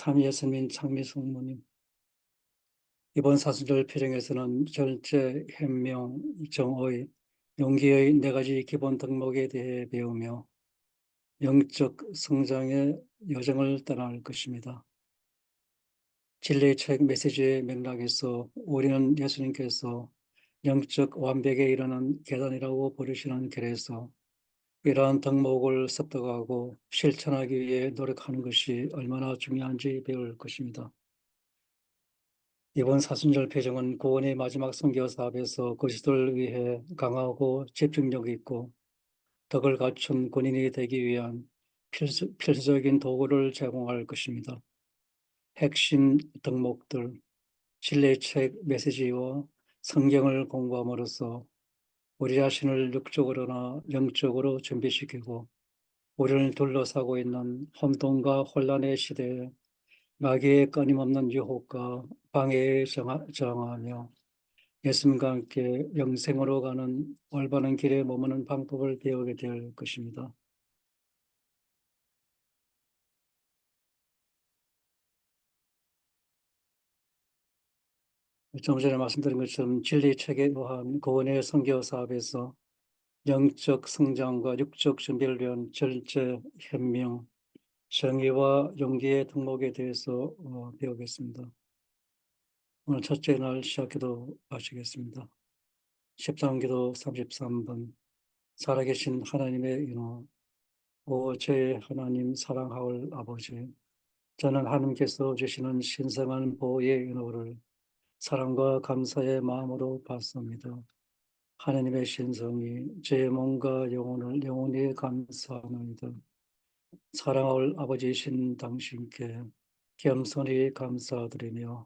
참 예수님 창미 성모님, 이번 사순절 필행에서는 절제, 현명, 정의, 용기의 네 가지 기본 덕목에 대해 배우며 영적 성장의 여정을 떠날 것입니다. 진리의 책 메시지의 맥락에서 우리는 예수님께서 영적 완벽에 이르는 계단이라고 부르시는 길에서 이러한 덕목을 습득하고 실천하기 위해 노력하는 것이 얼마나 중요한지 배울 것입니다. 이번 사순절 배정은 구원의 마지막 선교 사업에서 그리스도를 위해 강하고 집중력 있고 덕을 갖춘 군인이 되기 위한 필수적인 도구를 제공할 것입니다. 핵심 덕목들, 진리책 메시지와 성경을 공부함으로써 우리 자신을 육적으로나 영적으로 준비시키고 우리를 둘러싸고 있는 혼돈과 혼란의 시대에 마귀의 끊임없는 유혹과 방해에 저항하며 예수님과 함께 영생으로 가는 올바른 길에 머무는 방법을 배우게 될 것입니다. 좀 전에 말씀드린 것처럼 진리책에 의한 구원의 선교 사업에서 영적 성장과 육적 준비를 위한 절제, 현명, 정의와 용기의 덕목에 대해서 배우겠습니다. 오늘 첫째 날 시작기도 마치겠습니다. 13기도 33번 살아계신 하나님의 인호, 오 제 하나님 사랑하올 아버지, 저는 하나님께서 주시는 신성한 보호의 인호를 사랑과 감사의 마음으로 받습니다. 하나님의 신성이 제 몸과 영혼을 영원히 감사하나이다. 사랑하올 아버지이신 당신께 겸손히 감사드리며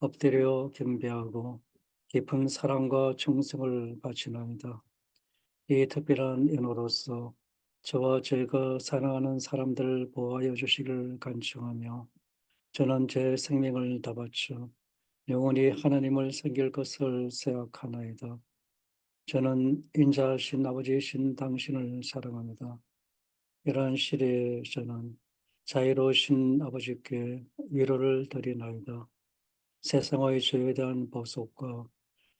엎드려 경배하고 깊은 사랑과 충성을 바치나이다. 이 특별한 인호로서 저와 제가 사랑하는 사람들을 보호하여 주시기를 간청하며 저는 제 생명을 다 바쳐 영원히 하나님을 섬길 것을 생각하나이다. 저는 인자하신 아버지이신 당신을 사랑합니다. 이러한 시대에 저는 자유로우신 아버지께 위로를 드리나이다. 세상의 죄에 대한 보속과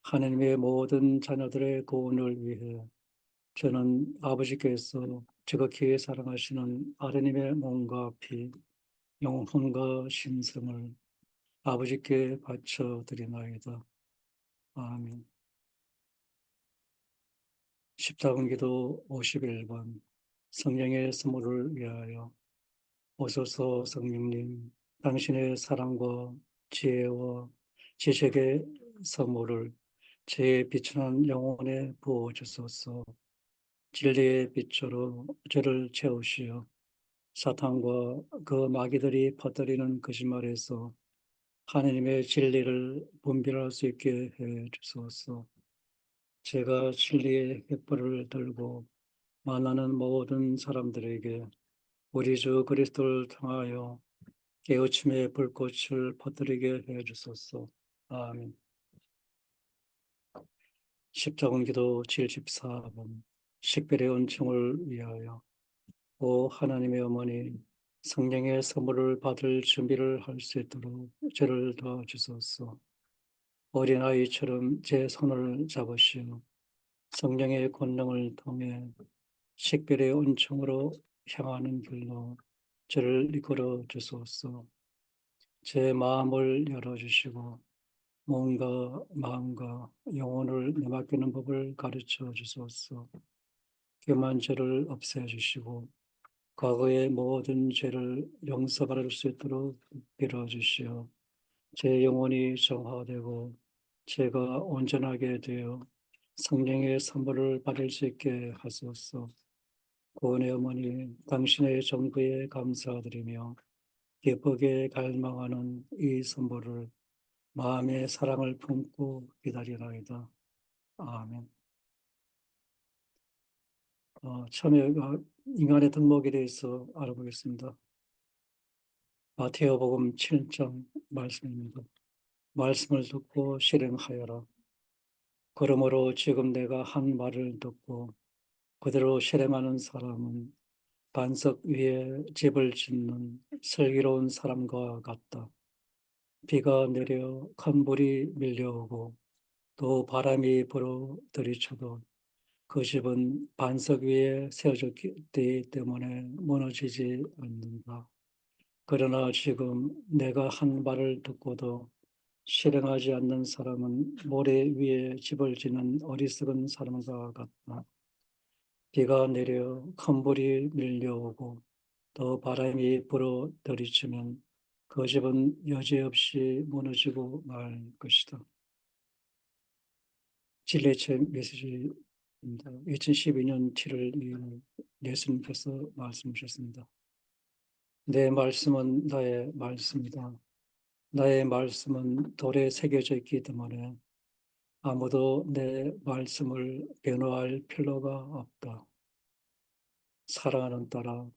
하나님의 모든 자녀들의 구원을 위해 저는 아버지께서 지극히 사랑하시는 아드님의 몸과 피, 영혼과 신성을 아버지께 바쳐드리나이다. 아멘. 십자군기도 51번 성령의 선물을 위하여 오소서 성령님, 당신의 사랑과 지혜와 지식의 선물을 제 비천한 영혼에 부어주소서. 진리의 빛으로 저를 채우시어 사탄과 그 마귀들이 퍼뜨리는 거짓말에서 하나님의 진리를 분별할 수 있게 해 주소서. 제가 진리의 횃불을 들고 만나는 모든 사람들에게 우리 주 그리스도를 통하여 깨우침의 불꽃을 퍼뜨리게 해 주소서. 아멘. 십자군기도 74번 식별의 은총을 위하여 오 하나님의 어머니, 성령의 선물을 받을 준비를 할 수 있도록 저를 도와주소서. 어린아이처럼 제 손을 잡으시어 성령의 권능을 통해 식별의 은총으로 향하는 길로 저를 이끌어 주소서. 제 마음을 열어주시고 몸과 마음과 영혼을 내맡기는 법을 가르쳐 주소서. 교만 죄를 없애주시고 과거의 모든 죄를 용서받을 수 있도록 빌어주시어 제 영혼이 정화되고 제가 온전하게 되어 성령의 선물을 받을 수 있게 하소서. 구원의 어머니, 당신의 정부에 감사드리며 기쁘게 갈망하는 이 선물을 마음의 사랑을 품고 기다리나이다. 아멘. 처음에 인간의 덕목에 대해서 알아보겠습니다. 마태오복음 7장 말씀입니다. 말씀을 듣고 실행하여라. 그러므로 지금 내가 한 말을 듣고 그대로 실행하는 사람은 반석 위에 집을 짓는 슬기로운 사람과 같다. 비가 내려 큰 불이 밀려오고 또 바람이 불어 들이쳐도 그 집은 반석 위에 세워졌기 때문에 무너지지 않는다. 그러나 지금 내가 한 말을 듣고도 실행하지 않는 사람은 모래 위에 집을 짓는 어리석은 사람과 같다. 비가 내려 큰 불이 밀려오고 또 바람이 불어 들이치면 그 집은 여지없이 무너지고 말 것이다. 진리의 메시지입니다. 2012년 7월 2일 예수님께서 말씀하셨습니다. 내 말씀은 나의 말씀이다. 나의 말씀은 돌에 새겨져 있기 때문에 아무도 내 말씀을 변호할 필요가 없다. 사랑하는 딸아,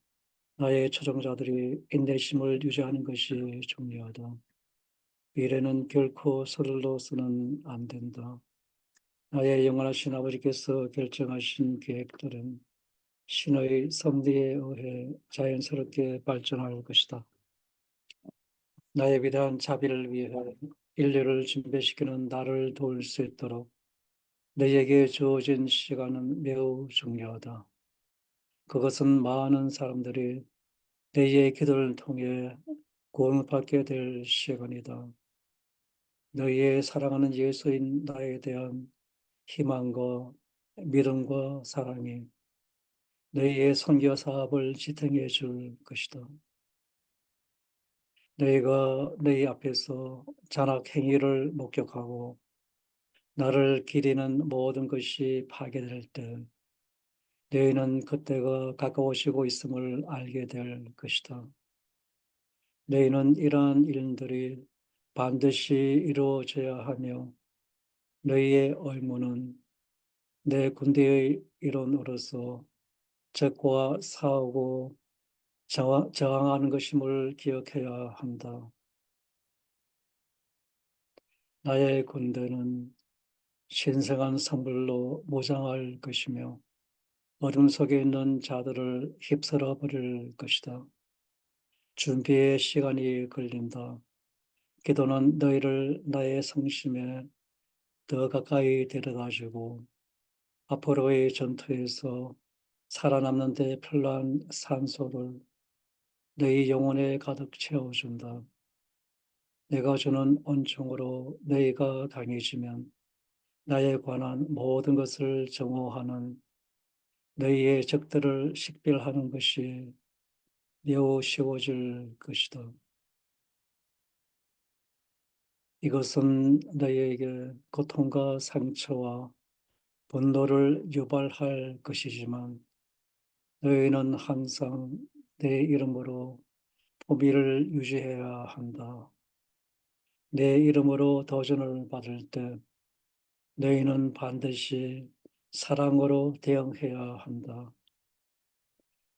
나의 초정자들이 인내심을 유지하는 것이 중요하다. 미래는 결코 서둘러서는 안 된다. 나의 영원하신 아버지께서 결정하신 계획들은 신의 섭리에 의해 자연스럽게 발전할 것이다. 나의 위대한 자비를 위해 인류를 준비시키는 나를 도울 수 있도록 너에게 주어진 시간은 매우 중요하다. 그것은 많은 사람들이 너의 기도를 통해 구원받게 될 시간이다. 너희의 사랑하는 예수인 나에 대한 희망과 믿음과 사랑이 너희의 선교 사업을 지탱해 줄 것이다. 너희가 너희 앞에서 잔악 행위를 목격하고 나를 기리는 모든 것이 파괴될 때 너희는 그때가 가까워지고 있음을 알게 될 것이다. 너희는 이러한 일들이 반드시 이루어져야 하며 너희의 의무는 내 군대의 일원으로서 적과 싸우고 저항하는 것임을 기억해야 한다. 나의 군대는 신성한 성불로 무장할 것이며 어둠 속에 있는 자들을 휩쓸어 버릴 것이다. 준비의 시간이 걸린다. 기도는 너희를 나의 성심에 더 가까이 데려다주고 앞으로의 전투에서 살아남는 데 필요한 산소를 너희 영혼에 가득 채워준다. 내가 주는恩寵으로 너희가 강해지면 나에 관한 모든 것을 정오하는 너희의 적들을 식별하는 것이 매우 쉬워질 것이다. 이것은 너희에게 고통과 상처와 분노를 유발할 것이지만 너희는 항상 내 이름으로 포기를 유지해야 한다. 내 이름으로 도전을 받을 때 너희는 반드시 사랑으로 대응해야 한다.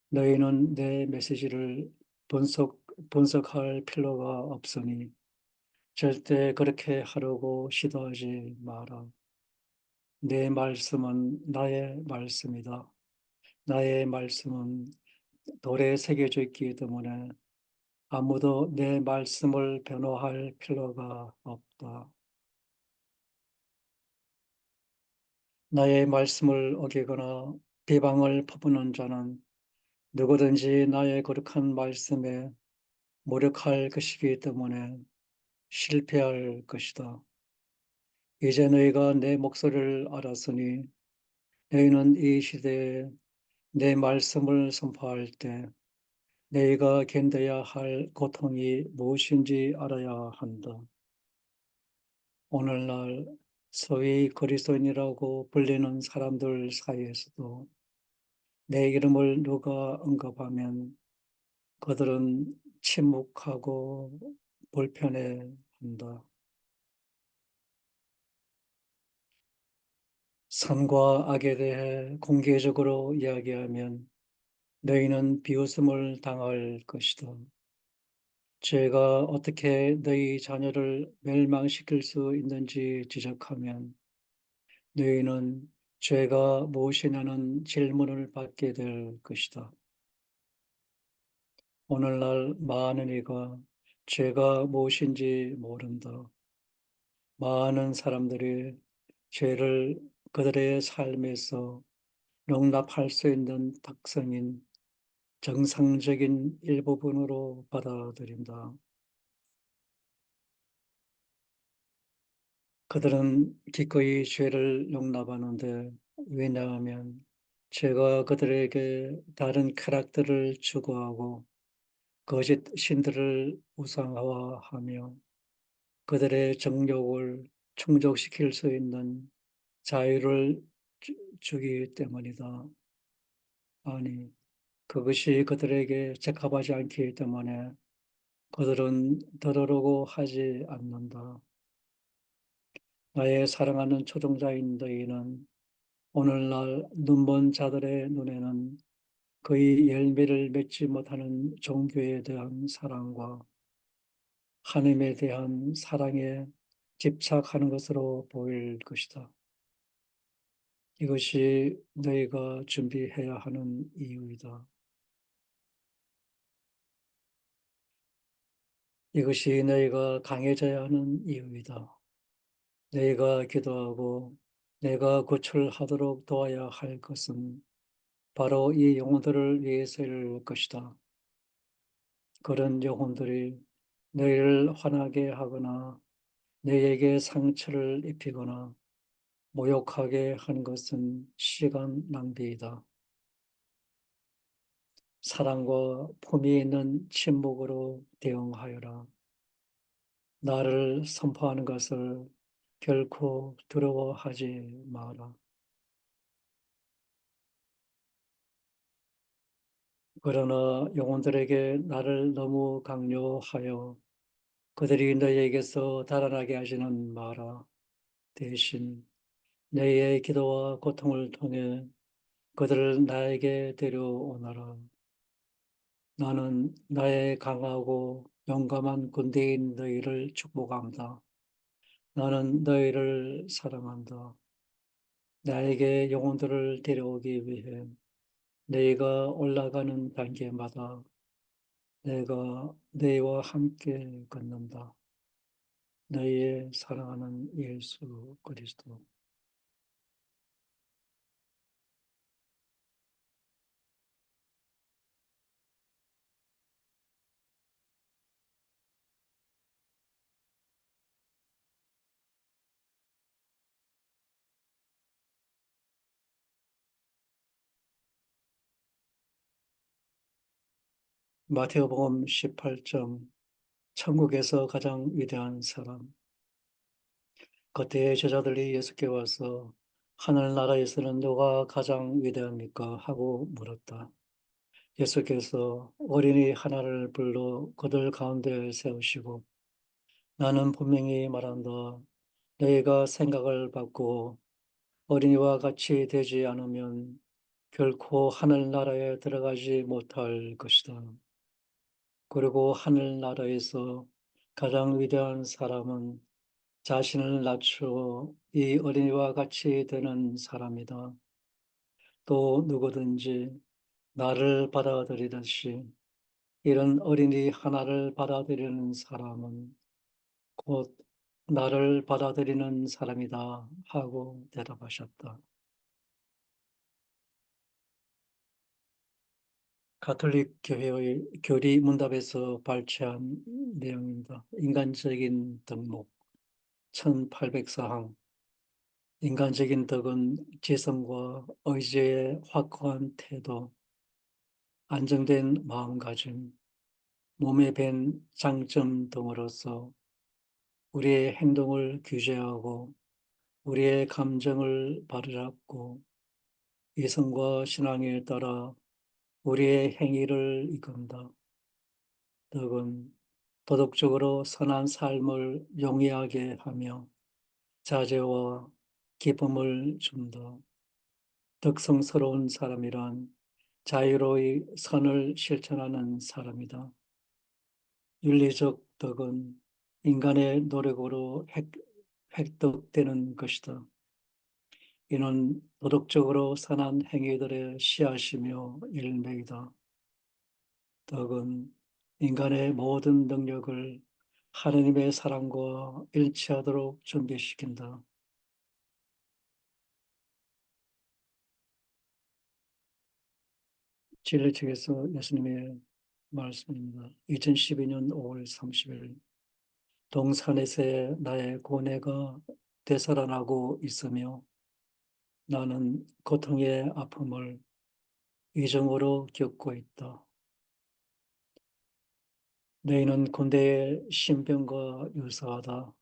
너희는 내 메시지를 분석할 필요가 없으니 절대 그렇게 하려고 시도하지 마라. 내 말씀은 나의 말씀이다. 나의 말씀은 돌에 새겨져 있기 때문에 아무도 내 말씀을 변호할 필요가 없다. 나의 말씀을 어기거나 비방을 퍼부는 자는 누구든지 나의 거룩한 말씀에 모욕할 것이기 때문에 실패할 것이다. 이제 너희가 내 목소리를 알았으니 너희는 이 시대에 내 말씀을 선포할 때 너희가 견뎌야 할 고통이 무엇인지 알아야 한다. 오늘날 소위 그리스도인이라고 불리는 사람들 사이에서도 내 이름을 누가 언급하면 그들은 침묵하고 불편해한다. 선과 악에 대해 공개적으로 이야기하면 너희는 비웃음을 당할 것이다. 죄가 어떻게 너희 자녀를 멸망시킬 수 있는지 지적하면 너희는 죄가 무엇이냐는 질문을 받게 될 것이다. 오늘날 많은 이가 죄가 무엇인지 모른다. 많은 사람들이 죄를 그들의 삶에서 용납할 수 있는 특성인 정상적인 일부분으로 받아들인다. 그들은 기꺼이 죄를 용납하는데, 왜냐하면 죄가 그들에게 다른 쾌락들을 추구하고 거짓 신들을 우상화하며 그들의 정욕을 충족시킬 수 있는 자유를 주기 때문이다. 아니, 그것이 그들에게 적합하지 않기 때문에 그들은 들으려고 하지 않는다. 나의 사랑하는 초종자인 너희는 오늘날 눈먼 자들의 눈에는 그의 열매를 맺지 못하는 종교에 대한 사랑과 하나님에 대한 사랑에 집착하는 것으로 보일 것이다. 이것이 너희가 준비해야 하는 이유이다. 이것이 너희가 강해져야 하는 이유이다. 너희가 기도하고 내가 구출하도록 도와야 할 것은 바로 이 영혼들을 위해서일 것이다. 그런 영혼들이 너희를 화나게 하거나 너희에게 상처를 입히거나 모욕하게 하는 것은 시간 낭비이다. 사랑과 품위 있는 침묵으로 대응하여라. 나를 선포하는 것을 결코 두려워하지 마라. 그러나 영혼들에게 나를 너무 강요하여 그들이 너희에게서 달아나게 하지는 마라. 대신 너희의 기도와 고통을 통해 그들을 나에게 데려오너라. 나는 나의 강하고 용감한 군대인 너희를 축복한다. 나는 너희를 사랑한다. 나에게 영혼들을 데려오기 위해 너희가 올라가는 단계마다 내가 너희와 함께 걷는다. 너희의 사랑하는 예수 그리스도. 마태복음 18장. 천국에서 가장 위대한 사람. 그때의 제자들이 예수께 와서 하늘나라에서는 누가 가장 위대합니까? 하고 물었다. 예수께서 어린이 하나를 불러 그들 가운데 세우시고 나는 분명히 말한다. 너희가 생각을 바꾸어 어린이와 같이 되지 않으면 결코 하늘나라에 들어가지 못할 것이다. 그리고 하늘나라에서 가장 위대한 사람은 자신을 낮추어 이 어린이와 같이 되는 사람이다. 또 누구든지 나를 받아들이듯이 이런 어린이 하나를 받아들이는 사람은 곧 나를 받아들이는 사람이다 하고 대답하셨다. 가톨릭 교회의 교리 문답에서 발췌한 내용입니다. 인간적인 덕목 1804항. 인간적인 덕은 지성과 의지의 확고한 태도, 안정된 마음가짐, 몸에 밴 장점 등으로서 우리의 행동을 규제하고 우리의 감정을 바로잡고 이성과 신앙에 따라 우리의 행위를 이끈다. 덕은 도덕적으로 선한 삶을 용이하게 하며 자제와 기쁨을 준다. 덕성스러운 사람이란 자유로이 선을 실천하는 사람이다. 윤리적 덕은 인간의 노력으로 획득되는 것이다. 이는 도덕적으로 선한 행위들의 씨앗이며 열매이다. 덕은 인간의 모든 능력을 하느님의 사랑과 일치하도록 준비시킨다. 진리 책에서 예수님의 말씀입니다. 2012년 5월 30일 동산에서 나의 고뇌가 되살아나고 있으며 나는 고통의 아픔을 이정으로 겪고 있다. 너희는 군대의 신병과 유사하다.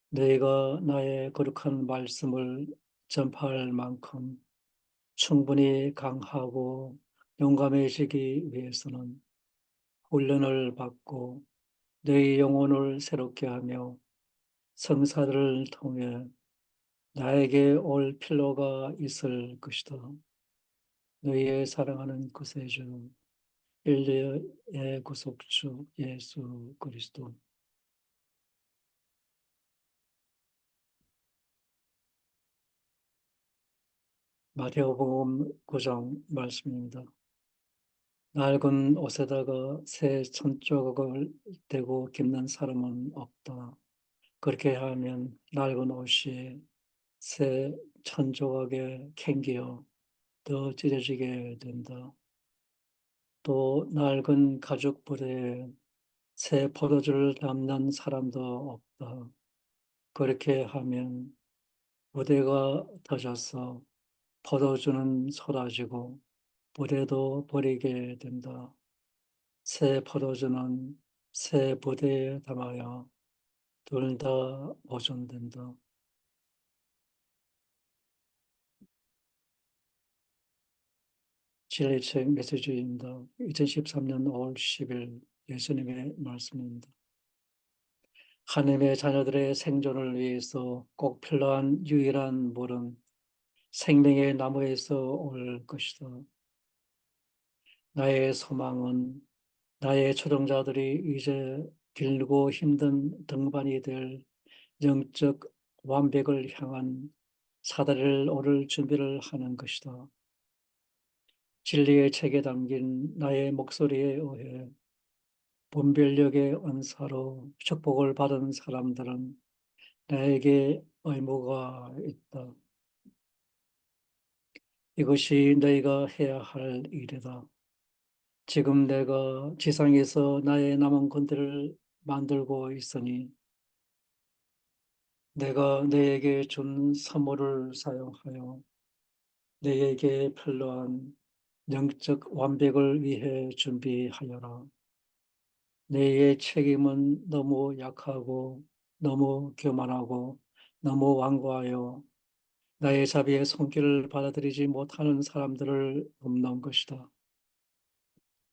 너희가 나의 거룩한 말씀을 전파할 만큼 충분히 강하고 용감해지기 위해서는 훈련을 받고 너희 영혼을 새롭게 하며 성사들을 통해 나에게 올 필요가 있을 것이다. 너희의 사랑하는 구세주 인류의 구속주 예수 그리스도. 마태복음 9장 말씀입니다. 낡은 옷에다가 새 천조각을 대고 깁는 사람은 없다. 그렇게 하면 낡은 옷이 새 천조각에 캥기어 더 찢어지게 된다. 또 낡은 가죽 부대에 새 포도주를 담는 사람도 없다. 그렇게 하면 부대가 터져서 포도주는 쏟아지고 부대도 버리게 된다. 새 포도주는 새 부대에 담아야 둘 다 보존된다. 진리책 메시지입니다. 2013년 5월 10일 예수님의 말씀입니다. 하나님의 자녀들의 생존을 위해서 꼭 필요한 유일한 물은 생명의 나무에서 올 것이다. 나의 소망은 나의 초동자들이 이제 길고 힘든 등반이 될 영적 완벽을 향한 사다리를 오를 준비를 하는 것이다. 진리의 책에 담긴 나의 목소리에 의해 분별력의 은사로 축복을 받은 사람들은 나에게 의무가 있다. 이것이 너희가 해야 할 일이다. 지금 내가 지상에서 나의 남은 군대를 만들고 있으니 내가 너에게 준 선물을 사용하여 너에게 필요한 영적 완벽을 위해 준비하여라. 너의 책임은 너무 약하고 너무 교만하고 너무 완고하여 나의 자비의 손길을 받아들이지 못하는 사람들을 돕는 것이다.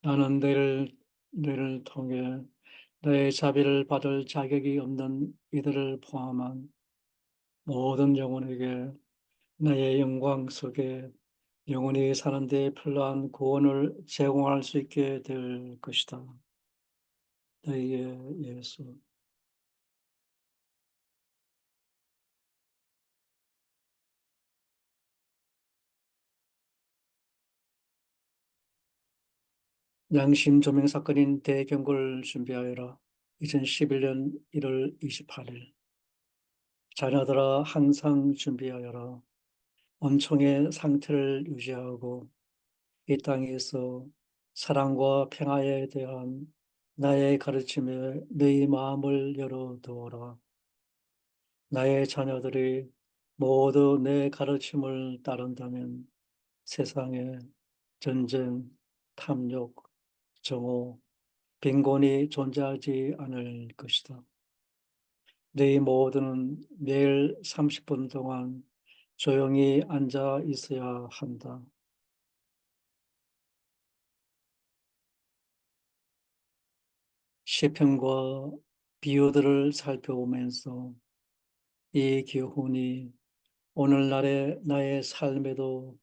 나는 너를 통해 너의 자비를 받을 자격이 없는 이들을 포함한 모든 영혼에게 나의 영광 속에 영원히 사는 데 필요한 구원을 제공할 수 있게 될 것이다. 너희의 예수. 양심 조명 사건인 대경고를 준비하여라. 2011년 1월 28일. 자녀들아 항상 준비하여라. 엄청의 상태를 유지하고 이 땅에서 사랑과 평화에 대한 나의 가르침에 너희 마음을 열어두어라. 나의 자녀들이 모두 내 가르침을 따른다면 세상에 전쟁, 탐욕, 정오, 빈곤이 존재하지 않을 것이다. 너희 모두는 매일 30분 동안 조용히 앉아 있어야 한다. 시편과 비유들을 살펴보면서 이 교훈이 오늘날의 나의 삶에도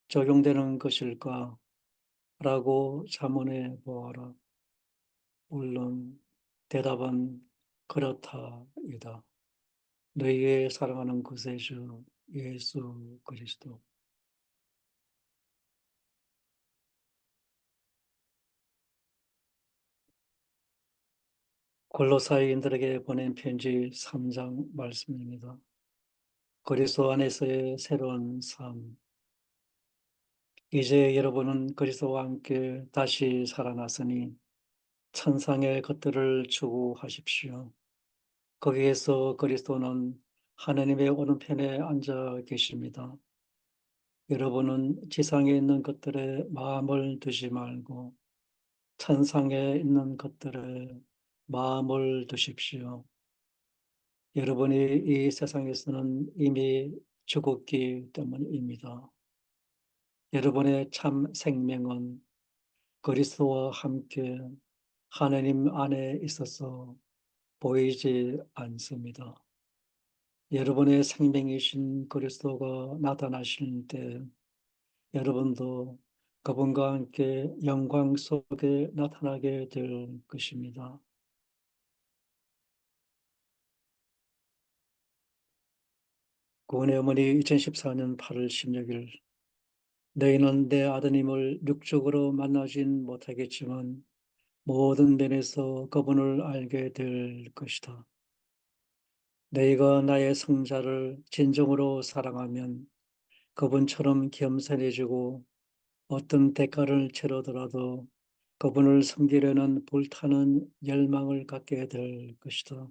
적용되는 것일까? 라고 자문해 보아라. 물론 대답은 그렇다이다. 너희의 사랑하는 구세주 예수 그리스도. 골로사이인들에게 보낸 편지 3장 말씀입니다. 그리스도 안에서의 새로운 삶. 이제 여러분은 그리스도와 함께 다시 살아났으니 천상의 것들을 추구하십시오. 거기에서 그리스도는 하나님의 오른편에 앉아 계십니다. 여러분은 지상에 있는 것들에 마음을 두지 말고 천상에 있는 것들에 마음을 두십시오. 여러분이 이 세상에서는 이미 죽었기 때문입니다. 여러분의 참 생명은 그리스도와 함께 하나님 안에 있어서 보이지 않습니다. 여러분의 생명이신 그리스도가 나타나실 때 여러분도 그분과 함께 영광 속에 나타나게 될 것입니다. 구원의 어머니 2014년 8월 16일 너희는 내 아드님을 육적으로 만나진 못하겠지만 모든 면에서 그분을 알게 될 것이다. 너희가 나의 성자를 진정으로 사랑하면 그분처럼 겸손해지고 어떤 대가를 치르더라도 그분을 섬기려는 불타는 열망을 갖게 될 것이다.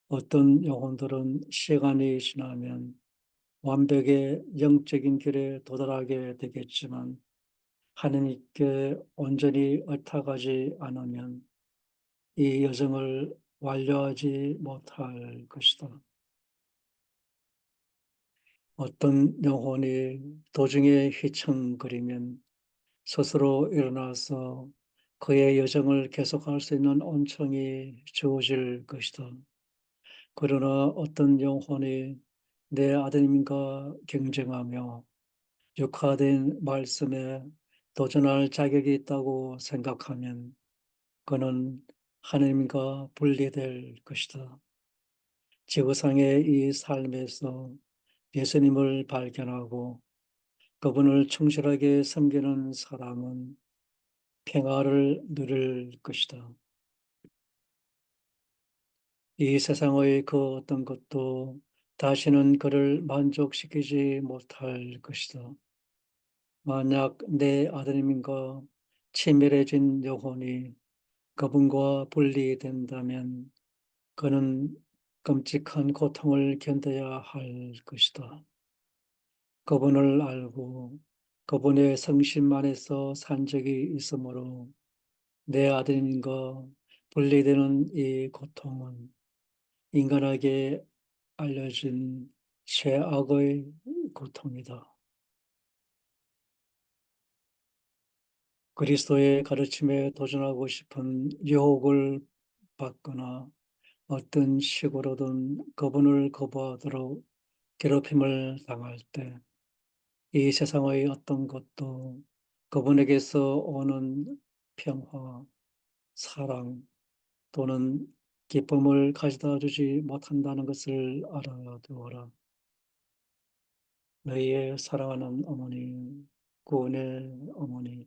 어떤 영혼들은 시간이 지나면 완벽의 영적인 길에 도달하게 되겠지만 하느님께 온전히 얽혀가지 않으면 이 여정을 완료하지 못할 것이다. 어떤 영혼이 도중에 휘청거리면 스스로 일어나서 그의 여정을 계속할 수 있는 온청이 주어질 것이다. 그러나 어떤 영혼이 내 아드님과 경쟁하며 육화된 말씀에 도전할 자격이 있다고 생각하면 그는 하나님과 분리될 것이다. 지구상의 이 삶에서 예수님을 발견하고 그분을 충실하게 섬기는 사람은 평화를 누릴 것이다. 이 세상의 그 어떤 것도 다시는 그를 만족시키지 못할 것이다. 만약 내 아드님과 친밀해진 영혼이 그분과 분리된다면 그는 끔찍한 고통을 견뎌야 할 것이다. 그분을 알고 그분의 성심 안에서 산 적이 있으므로 내 아드님과 분리되는 이 고통은 인간에게 알려진 최악의 고통이다. 그리스도의 가르침에 도전하고 싶은 유혹을 받거나 어떤 식으로든 그분을 거부하도록 괴롭힘을 당할 때 이 세상의 어떤 것도 그분에게서 오는 평화, 사랑 또는 기쁨을 가져다 주지 못한다는 것을 알아두어라. 너희의 사랑하는 어머니, 구원의 어머니.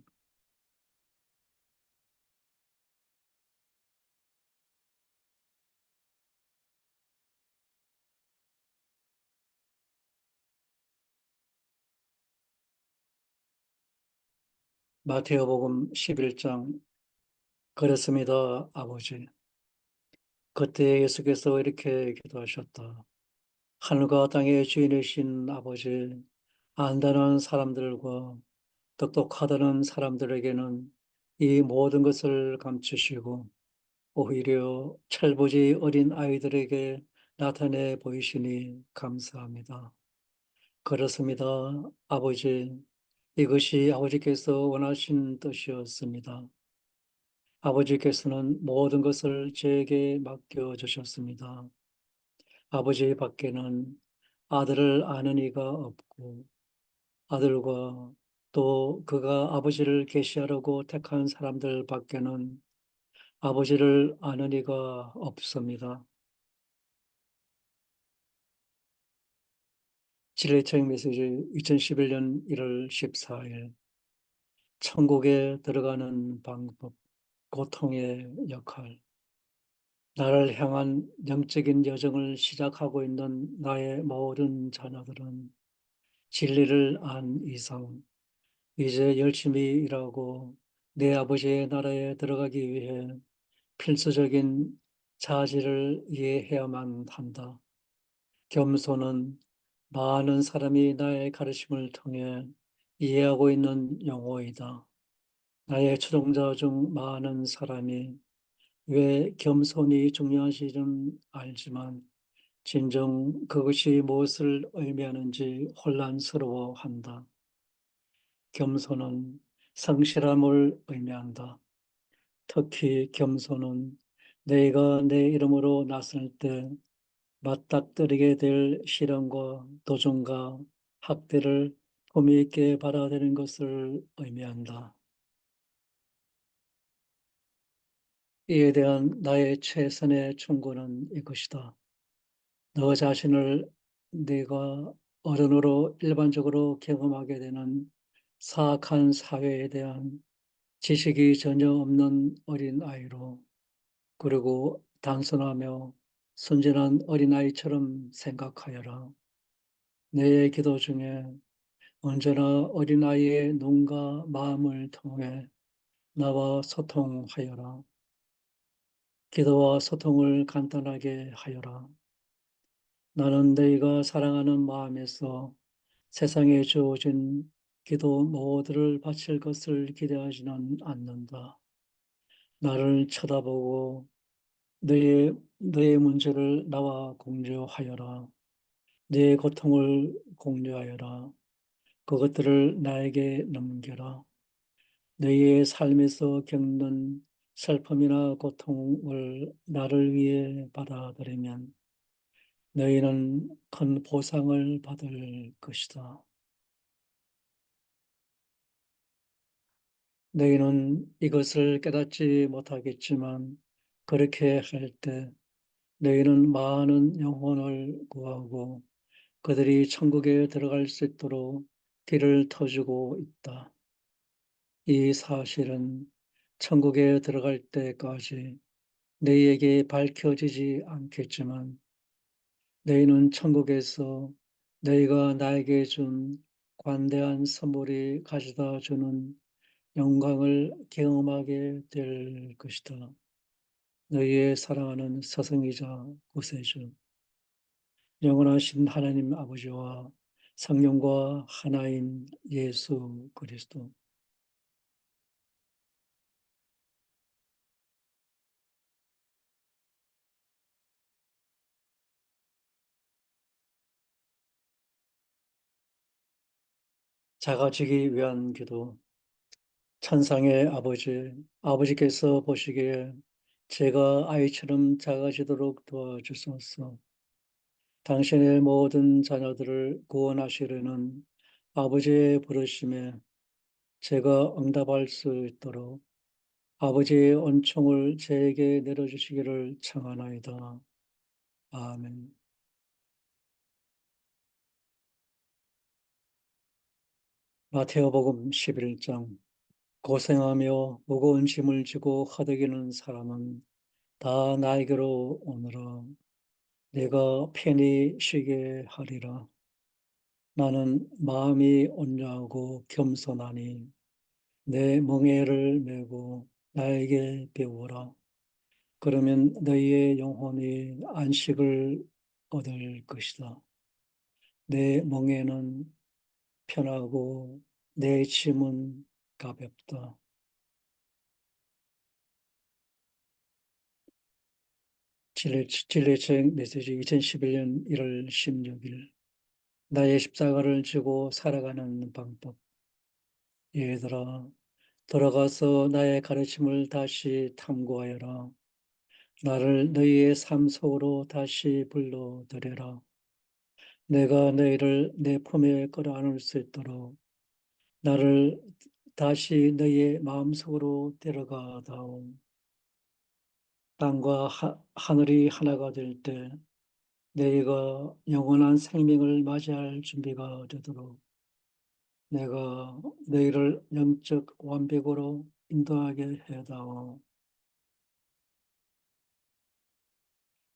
마태오복음 11장. 그렇습니다, 아버지. 그때 예수께서 이렇게 기도하셨다. 하늘과 땅의 주인이신 아버지, 안다는 사람들과 똑똑하다는 사람들에게는 이 모든 것을 감추시고 오히려 철부지 어린 아이들에게 나타내 보이시니 감사합니다. 그렇습니다, 아버지. 이것이 아버지께서 원하신 뜻이었습니다. 아버지께서는 모든 것을 저에게 맡겨주셨습니다. 아버지 밖에는 아들을 아는 이가 없고 아들과 또 그가 아버지를 계시하려고 택한 사람들 밖에는 아버지를 아는 이가 없습니다. 진리책 메시지 2011년 1월 14일. 천국에 들어가는 방법, 고통의 역할. 나를 향한 영적인 여정을 시작하고 있는 나의 모든 자녀들은 진리를 안 이상 이제 열심히 일하고 내 아버지의 나라에 들어가기 위해 필수적인 자질을 이해해야만 한다. 겸손은 많은 사람이 나의 가르침을 통해 이해하고 있는 용어이다. 나의 추종자 중 많은 사람이 왜 겸손이 중요한지는 알지만 진정 그것이 무엇을 의미하는지 혼란스러워한다. 겸손은 성실함을 의미한다. 특히 겸손은 내가 내 이름으로 나설 때 맞닥뜨리게 될 시련과 도전과 학대를 품위 있게 받아들이는 것을 의미한다. 이에 대한 나의 최선의 충고는 이것이다. 너 자신을 네가 어른으로 일반적으로 경험하게 되는 사악한 사회에 대한 지식이 전혀 없는 어린아이로, 그리고 단순하며 순진한 어린아이처럼 생각하여라. 내 기도 중에 언제나 어린아이의 눈과 마음을 통해 나와 소통하여라. 기도와 소통을 간단하게 하여라. 나는 너희가 사랑하는 마음에서 세상에 주어진 기도 모두를 바칠 것을 기대하지는 않는다. 나를 쳐다보고 너의 문제를 나와 공유하여라. 네 고통을 공유하여라. 그것들을 나에게 넘겨라. 너희의 삶에서 겪는 슬픔이나 고통을 나를 위해 받아들이면 너희는 큰 보상을 받을 것이다. 너희는 이것을 깨닫지 못하겠지만 그렇게 할 때 너희는 많은 영혼을 구하고 그들이 천국에 들어갈 수 있도록 길을 터주고 있다. 이 사실은 천국에 들어갈 때까지 너희에게 밝혀지지 않겠지만 너희는 천국에서 너희가 나에게 준 관대한 선물이 가져다 주는 영광을 경험하게 될 것이다. 너희의 사랑하는 스승이자 구세주, 영원하신 하나님 아버지와 성령과 하나인 예수 그리스도. 작아지기 위한 기도. 천상의 아버지, 아버지께서 보시기에 제가 아이처럼 작아지도록 도와주소서. 당신의 모든 자녀들을 구원하시려는 아버지의 부르심에 제가 응답할 수 있도록 아버지의恩寵을 제게 내려주시기를 청하나이다. 아멘. 마태오복음 11장. 고생하며 무거운 짐을 지고 허덕이는 사람은 다 나에게로 오너라. 내가 편히 쉬게 하리라. 나는 마음이 온유하고 겸손하니 내 멍에를 메고 나에게 배우라. 그러면 너희의 영혼이 안식을 얻을 것이다. 내 멍에는 편하고 내 짐은 가볍다. 진리책 메시지 2011년 1월 16일. 나의 십자가를 지고 살아가는 방법. 얘들아, 돌아가서 나의 가르침을 다시 탐구하여라. 나를 너희의 삶 속으로 다시 불러들여라. 내가 너희를 내 품에 끌어안을 수 있도록 나를 다시 너희의 마음속으로 데려가다오. 땅과 하늘이 하나가 될 때 너희가 영원한 생명을 맞이할 준비가 되도록 내가 너희를 영적 완벽으로 인도하게 해다오.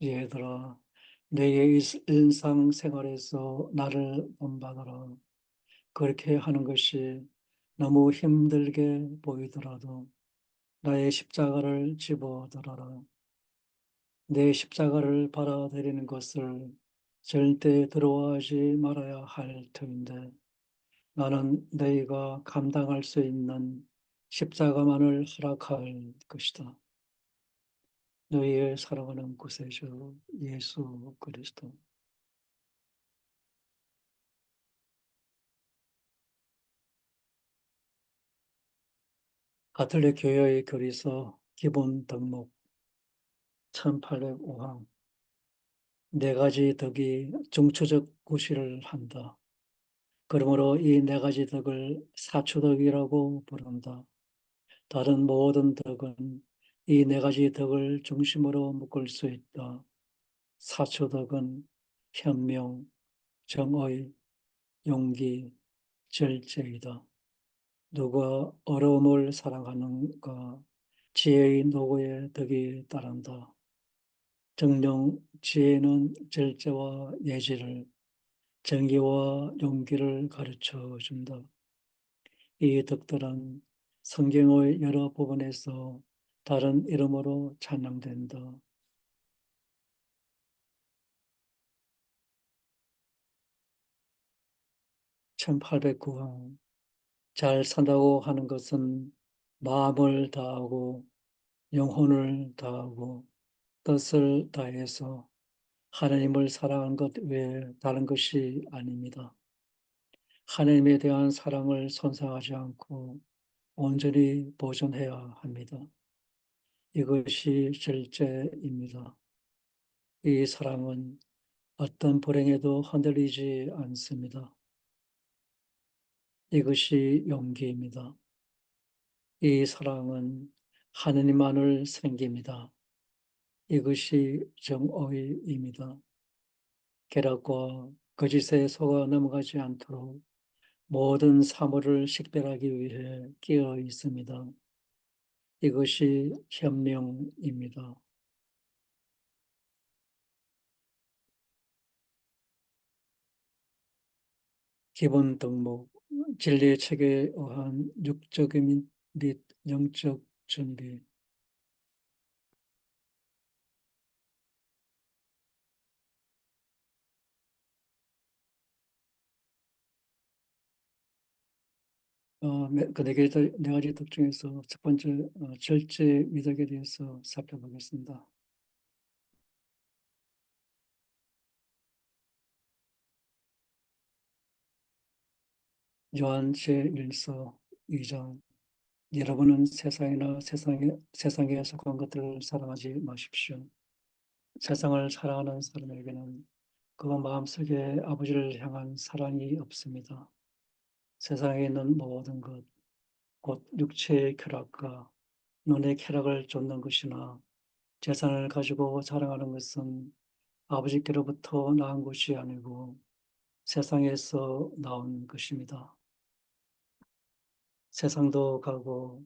얘들아, 너의 일상생활에서 나를 본받아라. 그렇게 하는 것이 너무 힘들게 보이더라도 나의 십자가를 집어들어라. 내 십자가를 받아들이는 것을 절대 들어하지 말아야 할 터인데 나는 너희가 감당할 수 있는 십자가만을 허락할 것이다. 너희의 사랑하는 구세주 예수 그리스도. 가톨릭 교회의 교리서 기본 덕목 1805항. 네 가지 덕이 중추적 구실을 한다. 그러므로 이 네 가지 덕을 사추덕이라고 부른다. 다른 모든 덕은 이 네 가지 덕을 중심으로 묶을 수 있다. 사추덕은 현명, 정의, 용기, 절제이다. 누가 어려움을 사랑하는가 지혜의 노고에 덕이 따른다. 정령 지혜는 절제와 예지를, 정의와 용기를 가르쳐 준다. 이 덕들은 성경의 여러 부분에서 다른 이름으로 찬양된다. 1809강. 잘 산다고 하는 것은 마음을 다하고 영혼을 다하고 뜻을 다해서 하나님을 사랑하는 것 외에 다른 것이 아닙니다. 하나님에 대한 사랑을 손상하지 않고 온전히 보존해야 합니다. 이것이 절제입니다. 이 사랑은 어떤 불행에도 흔들리지 않습니다. 이것이 용기입니다. 이 사랑은 하느님만을 섬깁니다. 이것이 정의입니다. 계략과 거짓에 속아 넘어가지 않도록 모든 사물을 식별하기 위해 끼어 있습니다. 이것이 현명입니다. 기본 덕목, 진리의 체계에 의한 육적 및 영적 준비. 네 가지 덕 중에서 첫 번째, 절제 미덕에 대해서 살펴보겠습니다. 요한 제1서 2장. 여러분은 세상에 속한 것들을 사랑하지 마십시오. 세상을 사랑하는 사람에게는 그 마음속에 아버지를 향한 사랑이 없습니다. 세상에 있는 모든 것, 곧 육체의 쾌락과 눈의 쾌락을 쫓는 것이나 재산을 가지고 자랑하는 것은 아버지께로부터 나온 것이 아니고 세상에서 나온 것입니다. 세상도 가고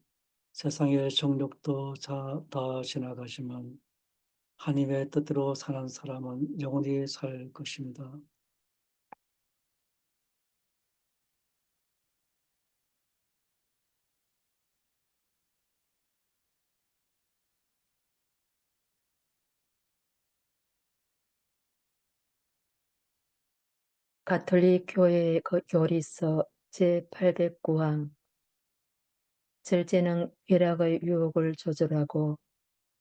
세상의 정욕도 다 지나가지만 하나님의 뜻대로 사는 사람은 영원히 살 것입니다. 가톨릭 교회의 교리서 제809항. 절제는 쾌락의 유혹을 조절하고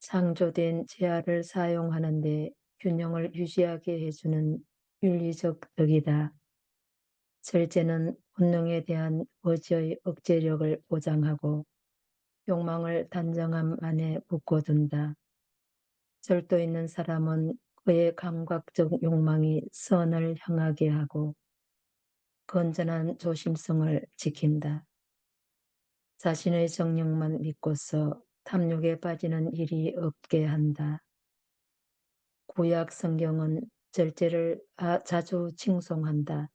창조된 재화를 사용하는 데 균형을 유지하게 해주는 윤리적 덕이다. 절제는 본능에 대한 의지의 억제력을 보장하고 욕망을 단정함 안에 묶어둔다. 절도 있는 사람은 그의 감각적 욕망이 선을 향하게 하고 건전한 조심성을 지킨다. 자신의 정령만 믿고서 탐욕에 빠지는 일이 없게 한다. 구약 성경은 절제를 자주 칭송한다.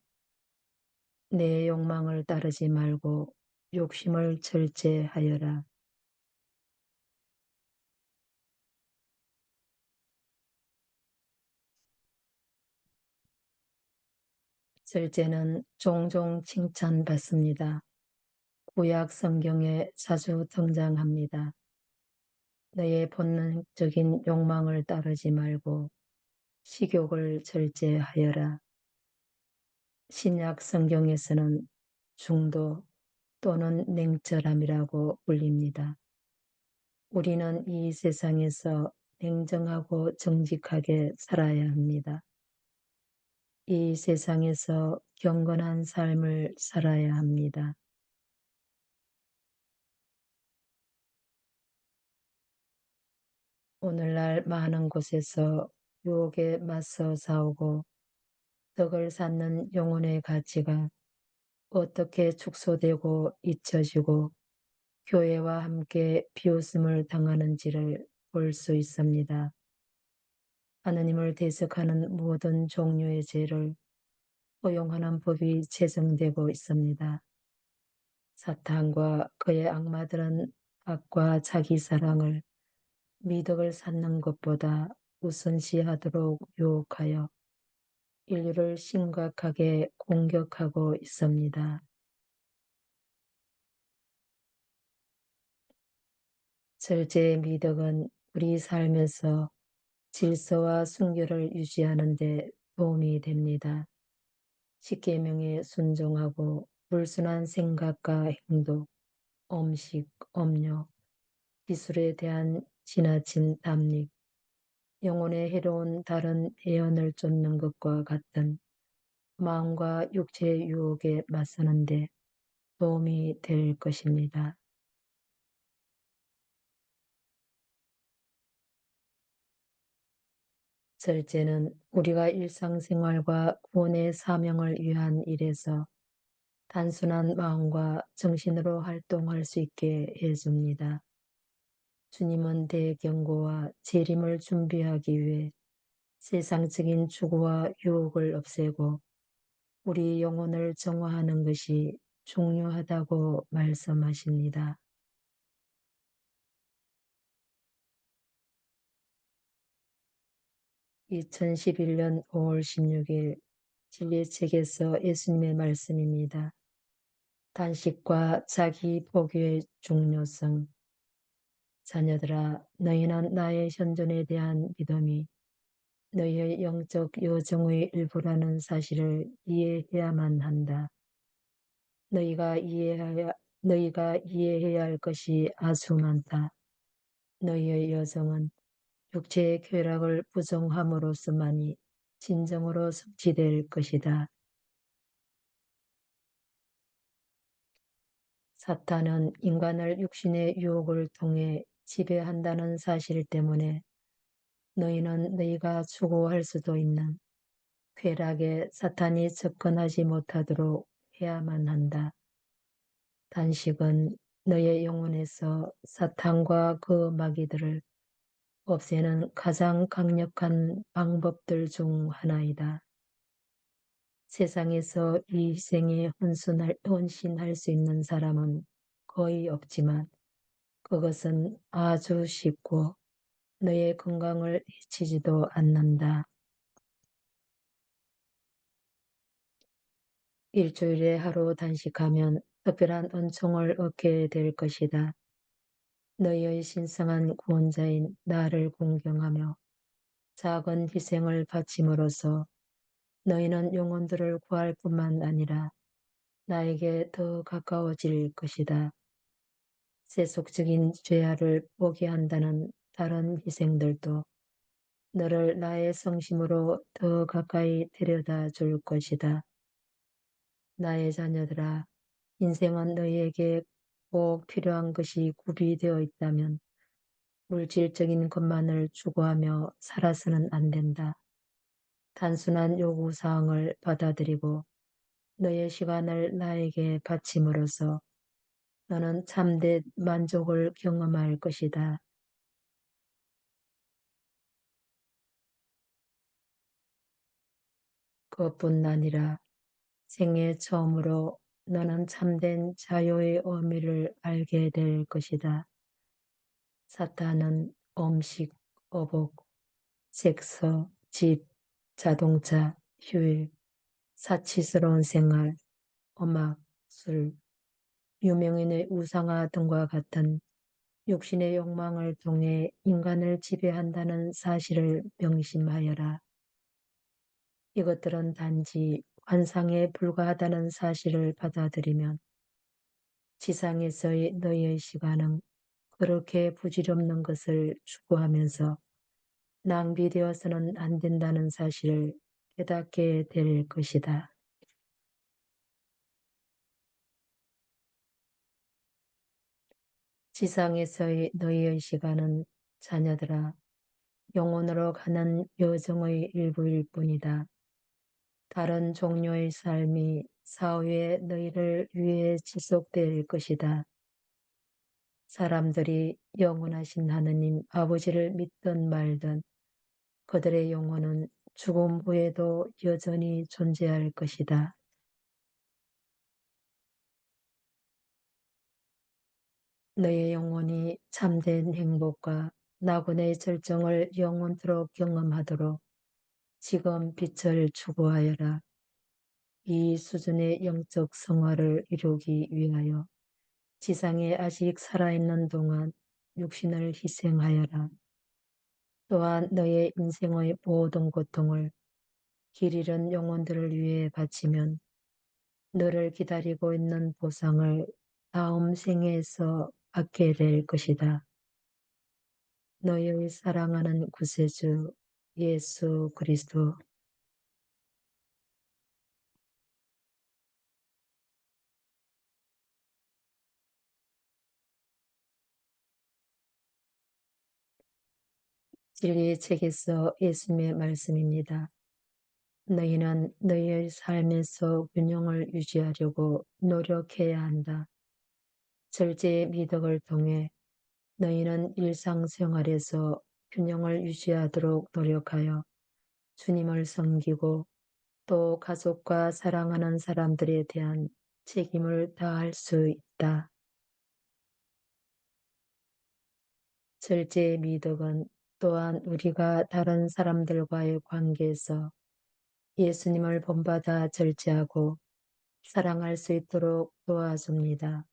내 욕망을 따르지 말고 욕심을 절제하여라. 절제는 종종 칭찬받습니다. 구약 성경에 자주 등장합니다. 너의 본능적인 욕망을 따르지 말고 식욕을 절제하여라. 신약 성경에서는 중도 또는 냉철함이라고 불립니다. 우리는 이 세상에서 냉정하고 정직하게 살아야 합니다. 이 세상에서 경건한 삶을 살아야 합니다. 오늘날 많은 곳에서 유혹에 맞서 싸우고 덕을 쌓는 영혼의 가치가 어떻게 축소되고 잊혀지고 교회와 함께 비웃음을 당하는지를 볼 수 있습니다. 하느님을 대적하는 모든 종류의 죄를 허용하는 법이 제정되고 있습니다. 사탄과 그의 악마들은 악과 자기 사랑을 미덕을 쌓는 것보다 우선시하도록 유혹하여 인류를 심각하게 공격하고 있습니다. 절제의 미덕은 우리 삶에서 질서와 순결을 유지하는 데 도움이 됩니다. 십계명에 순종하고 불순한 생각과 행동, 음식, 음료, 기술에 대한 지나친 담력, 영혼에 해로운 다른 애연을 쫓는 것과 같은 마음과 육체의 유혹에 맞서는 데 도움이 될 것입니다. 절제는 우리가 일상생활과 구원의 사명을 위한 일에서 단순한 마음과 정신으로 활동할 수 있게 해줍니다. 주님은 대경고와 재림을 준비하기 위해 세상적인 추구와 유혹을 없애고 우리 영혼을 정화하는 것이 중요하다고 말씀하십니다. 2011년 5월 16일 진리책에서 예수님의 말씀입니다. 단식과 자기 포기의 중요성. 자녀들아, 너희는 나의 현존에 대한 믿음이 너희의 영적 여정의 일부라는 사실을 이해해야만 한다. 너희가 이해해야 할 것이 아주 많다. 너희의 여정은 육체의 쾌락을 부정함으로써만이 진정으로 성취될 것이다. 사탄은 인간을 육신의 유혹을 통해 지배한다는 사실 때문에 너희는 너희가 추구할 수도 있는 쾌락에 사탄이 접근하지 못하도록 해야만 한다. 단식은 너의 영혼에서 사탄과 그 마귀들을 없애는 가장 강력한 방법들 중 하나이다. 세상에서 이 희생에 헌신할 수 있는 사람은 거의 없지만 그것은 아주 쉽고 너의 건강을 해치지도 않는다. 일주일에 하루 단식하면 특별한 은총을 얻게 될 것이다. 너희의 신성한 구원자인 나를 공경하며 작은 희생을 바침으로써 너희는 영혼들을 구할 뿐만 아니라 나에게 더 가까워질 것이다. 세속적인 죄악을 포기한다는 다른 희생들도 너를 나의 성심으로 더 가까이 데려다 줄 것이다. 나의 자녀들아, 인생은 너희에게 꼭 필요한 것이 구비되어 있다면 물질적인 것만을 추구하며 살아서는 안 된다. 단순한 요구사항을 받아들이고 너의 시간을 나에게 바침으로써 너는 참된 만족을 경험할 것이다. 그것뿐 아니라 생애 처음으로 너는 참된 자유의 의미를 알게 될 것이다. 사탄은 음식, 어복, 색서, 집, 자동차, 휴일, 사치스러운 생활, 음악, 술, 유명인의 우상화 등과 같은 육신의 욕망을 통해 인간을 지배한다는 사실을 명심하여라. 이것들은 단지 환상에 불과하다는 사실을 받아들이면 지상에서의 너희의 시간은 그렇게 부질없는 것을 추구하면서 낭비되어서는 안 된다는 사실을 깨닫게 될 것이다. 지상에서의 너희의 시간은 자녀들아 영혼으로 가는 여정의 일부일 뿐이다. 다른 종류의 삶이 사후에 너희를 위해 지속될 것이다. 사람들이 영원하신 하느님 아버지를 믿든 말든 그들의 영혼은 죽음 후에도 여전히 존재할 것이다. 너의 영혼이 참된 행복과 낙원의 절정을 영원토록 경험하도록 지금 빛을 추구하여라. 이 수준의 영적 성화를 이루기 위하여 지상에 아직 살아있는 동안 육신을 희생하여라. 또한 너의 인생의 모든 고통을 길 잃은 영혼들을 위해 바치면 너를 기다리고 있는 보상을 다음 생에서 받게 될 것이다. 너의 사랑하는 구세주 예수 그리스도. 진리의 책에서 예수님의 말씀입니다. 너희는 너희의 삶에서 균형을 유지하려고 노력해야 한다. 절제의 미덕을 통해 너희는 일상생활에서 균형을 유지하도록 노력하여 주님을 섬기고 또 가족과 사랑하는 사람들에 대한 책임을 다할 수 있다. 절제의 미덕은 또한 우리가 다른 사람들과의 관계에서 예수님을 본받아 절제하고 사랑할 수 있도록 도와줍니다.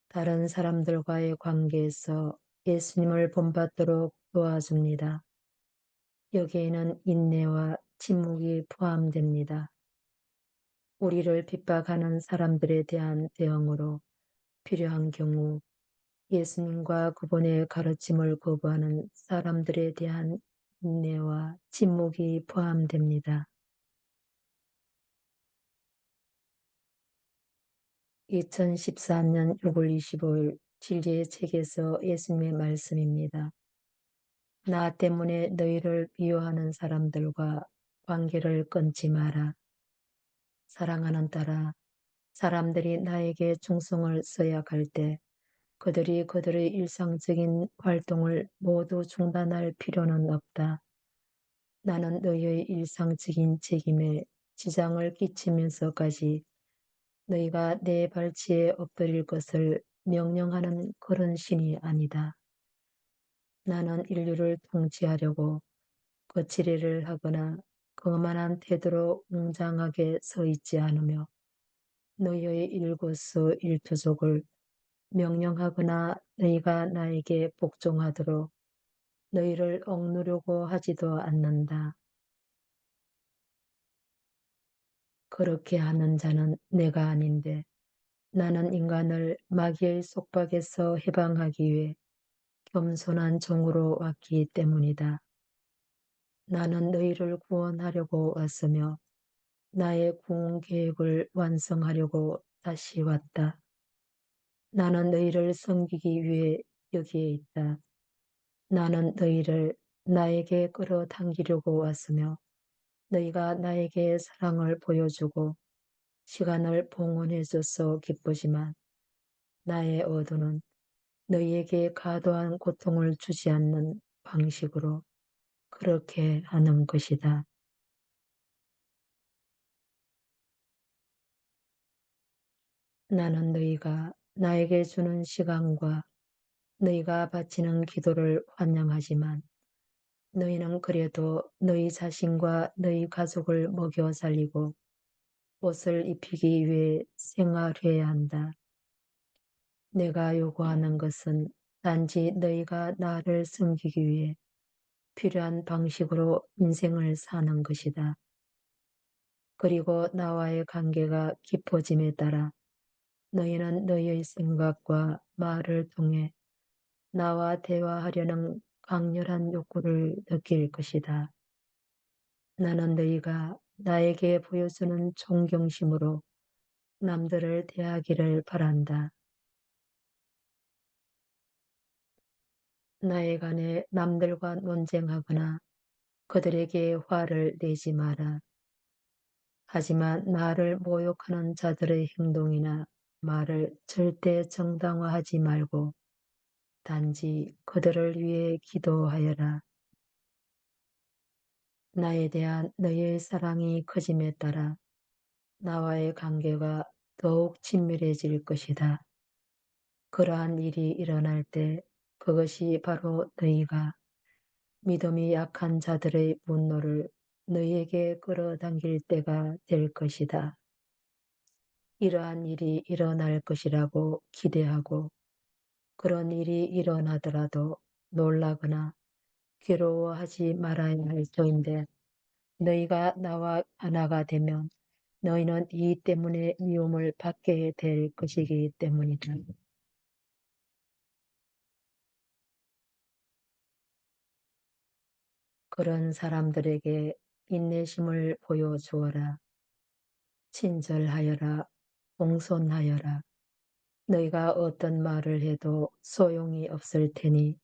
다른 사람들과의 관계에서 예수님을 본받도록 도와줍니다. 여기에는 인내와 침묵이 포함됩니다. 우리를 핍박하는 사람들에 대한 대응으로 필요한 경우 예수님과 그분의 가르침을 거부하는 사람들에 대한 인내와 침묵이 포함됩니다. 2014년 6월 25일 진리의 책에서 예수님의 말씀입니다. 나 때문에 너희를 미워하는 사람들과 관계를 끊지 마라. 사랑하는 딸아, 사람들이 나에게 충성을 써야 할 때 그들이 그들의 일상적인 활동을 모두 중단할 필요는 없다. 나는 너희의 일상적인 책임에 지장을 끼치면서까지 너희가 내 발치에 엎드릴 것을 명령하는 그런 신이 아니다. 나는 인류를 통치하려고 거칠애를 하거나 거만한 태도로 웅장하게 서 있지 않으며 너희의 일거수일투족을 명령하거나 너희가 나에게 복종하도록 너희를 억누르고 하지도 않는다. 그렇게 하는 자는 내가 아닌데 나는 인간을 마귀의 속박에서 해방하기 위해 겸손한 종으로 왔기 때문이다. 나는 너희를 구원하려고 왔으며 나의 구원 계획을 완성하려고 다시 왔다. 나는 너희를 섬기기 위해 여기에 있다. 나는 너희를 나에게 끌어당기려고 왔으며 너희가 나에게 사랑을 보여주고 시간을 봉헌해줘서 기쁘지만 나의 어두는 너희에게 과도한 고통을 주지 않는 방식으로 그렇게 하는 것이다. 나는 너희가 나에게 주는 시간과 너희가 바치는 기도를 환영하지만 너희는 그래도 너희 자신과 너희 가족을 먹여 살리고 옷을 입히기 위해 생활해야 한다. 내가 요구하는 것은 단지 너희가 나를 섬기기 위해 필요한 방식으로 인생을 사는 것이다. 그리고 나와의 관계가 깊어짐에 따라 너희는 너희의 생각과 말을 통해 나와 대화하려는 강렬한 욕구를 느낄 것이다. 나는 너희가 나에게 보여주는 존경심으로 남들을 대하기를 바란다. 나에 관해 남들과 논쟁하거나 그들에게 화를 내지 마라. 하지만 나를 모욕하는 자들의 행동이나 말을 절대 정당화하지 말고 단지 그들을 위해 기도하여라. 나에 대한 너희의 사랑이 커짐에 따라 나와의 관계가 더욱 친밀해질 것이다. 그러한 일이 일어날 때 그것이 바로 너희가 믿음이 약한 자들의 분노를 너희에게 끌어당길 때가 될 것이다. 이러한 일이 일어날 것이라고 기대하고 그런 일이 일어나더라도 놀라거나 괴로워하지 말아야 할 터인데 너희가 나와 하나가 되면 너희는 이 때문에 미움을 받게 될 것이기 때문이다. 그런 사람들에게 인내심을 보여주어라. 친절하여라. 공손하여라. 너희가 어떤 말을 해도 소용이 없을 테니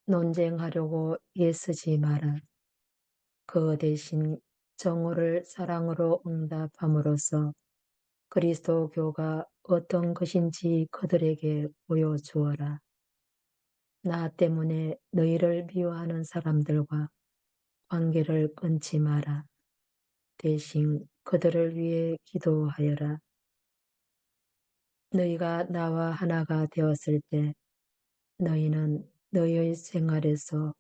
논쟁하려고 애쓰지 마라. 그 대신 정오를 사랑으로 응답함으로써 그리스도교가 어떤 것인지 그들에게 보여주어라. 나 때문에 너희를 미워하는 사람들과 관계를 끊지 마라. 대신 그들을 위해 기도하여라. 너희가 나와 하나가 되었을 때 너희는 너희의 생활에서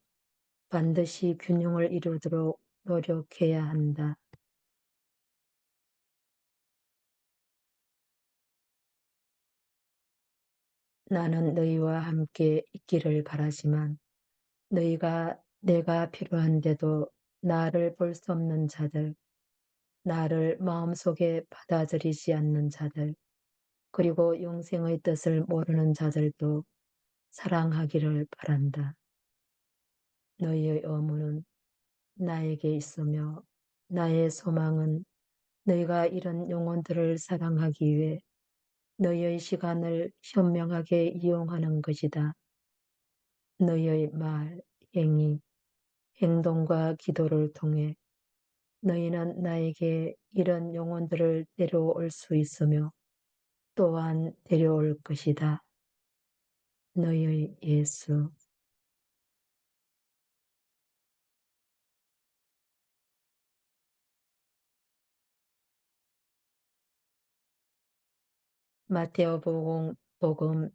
반드시 균형을 이루도록 노력해야 한다. 나는 너희와 함께 있기를 바라지만 너희가 내가 필요한데도 나를 볼 수 없는 자들, 나를 마음속에 받아들이지 않는 자들, 그리고 영생의 뜻을 모르는 자들도 사랑하기를 바란다. 너희의 의무는 나에게 있으며 나의 소망은 너희가 이런 영혼들을 사랑하기 위해 너희의 시간을 현명하게 이용하는 것이다. 너희의 말, 행위, 행동과 기도를 통해 너희는 나에게 이런 영혼들을 데려올 수 있으며 또한 데려올 것이다. 너희의 예수. 마테오복음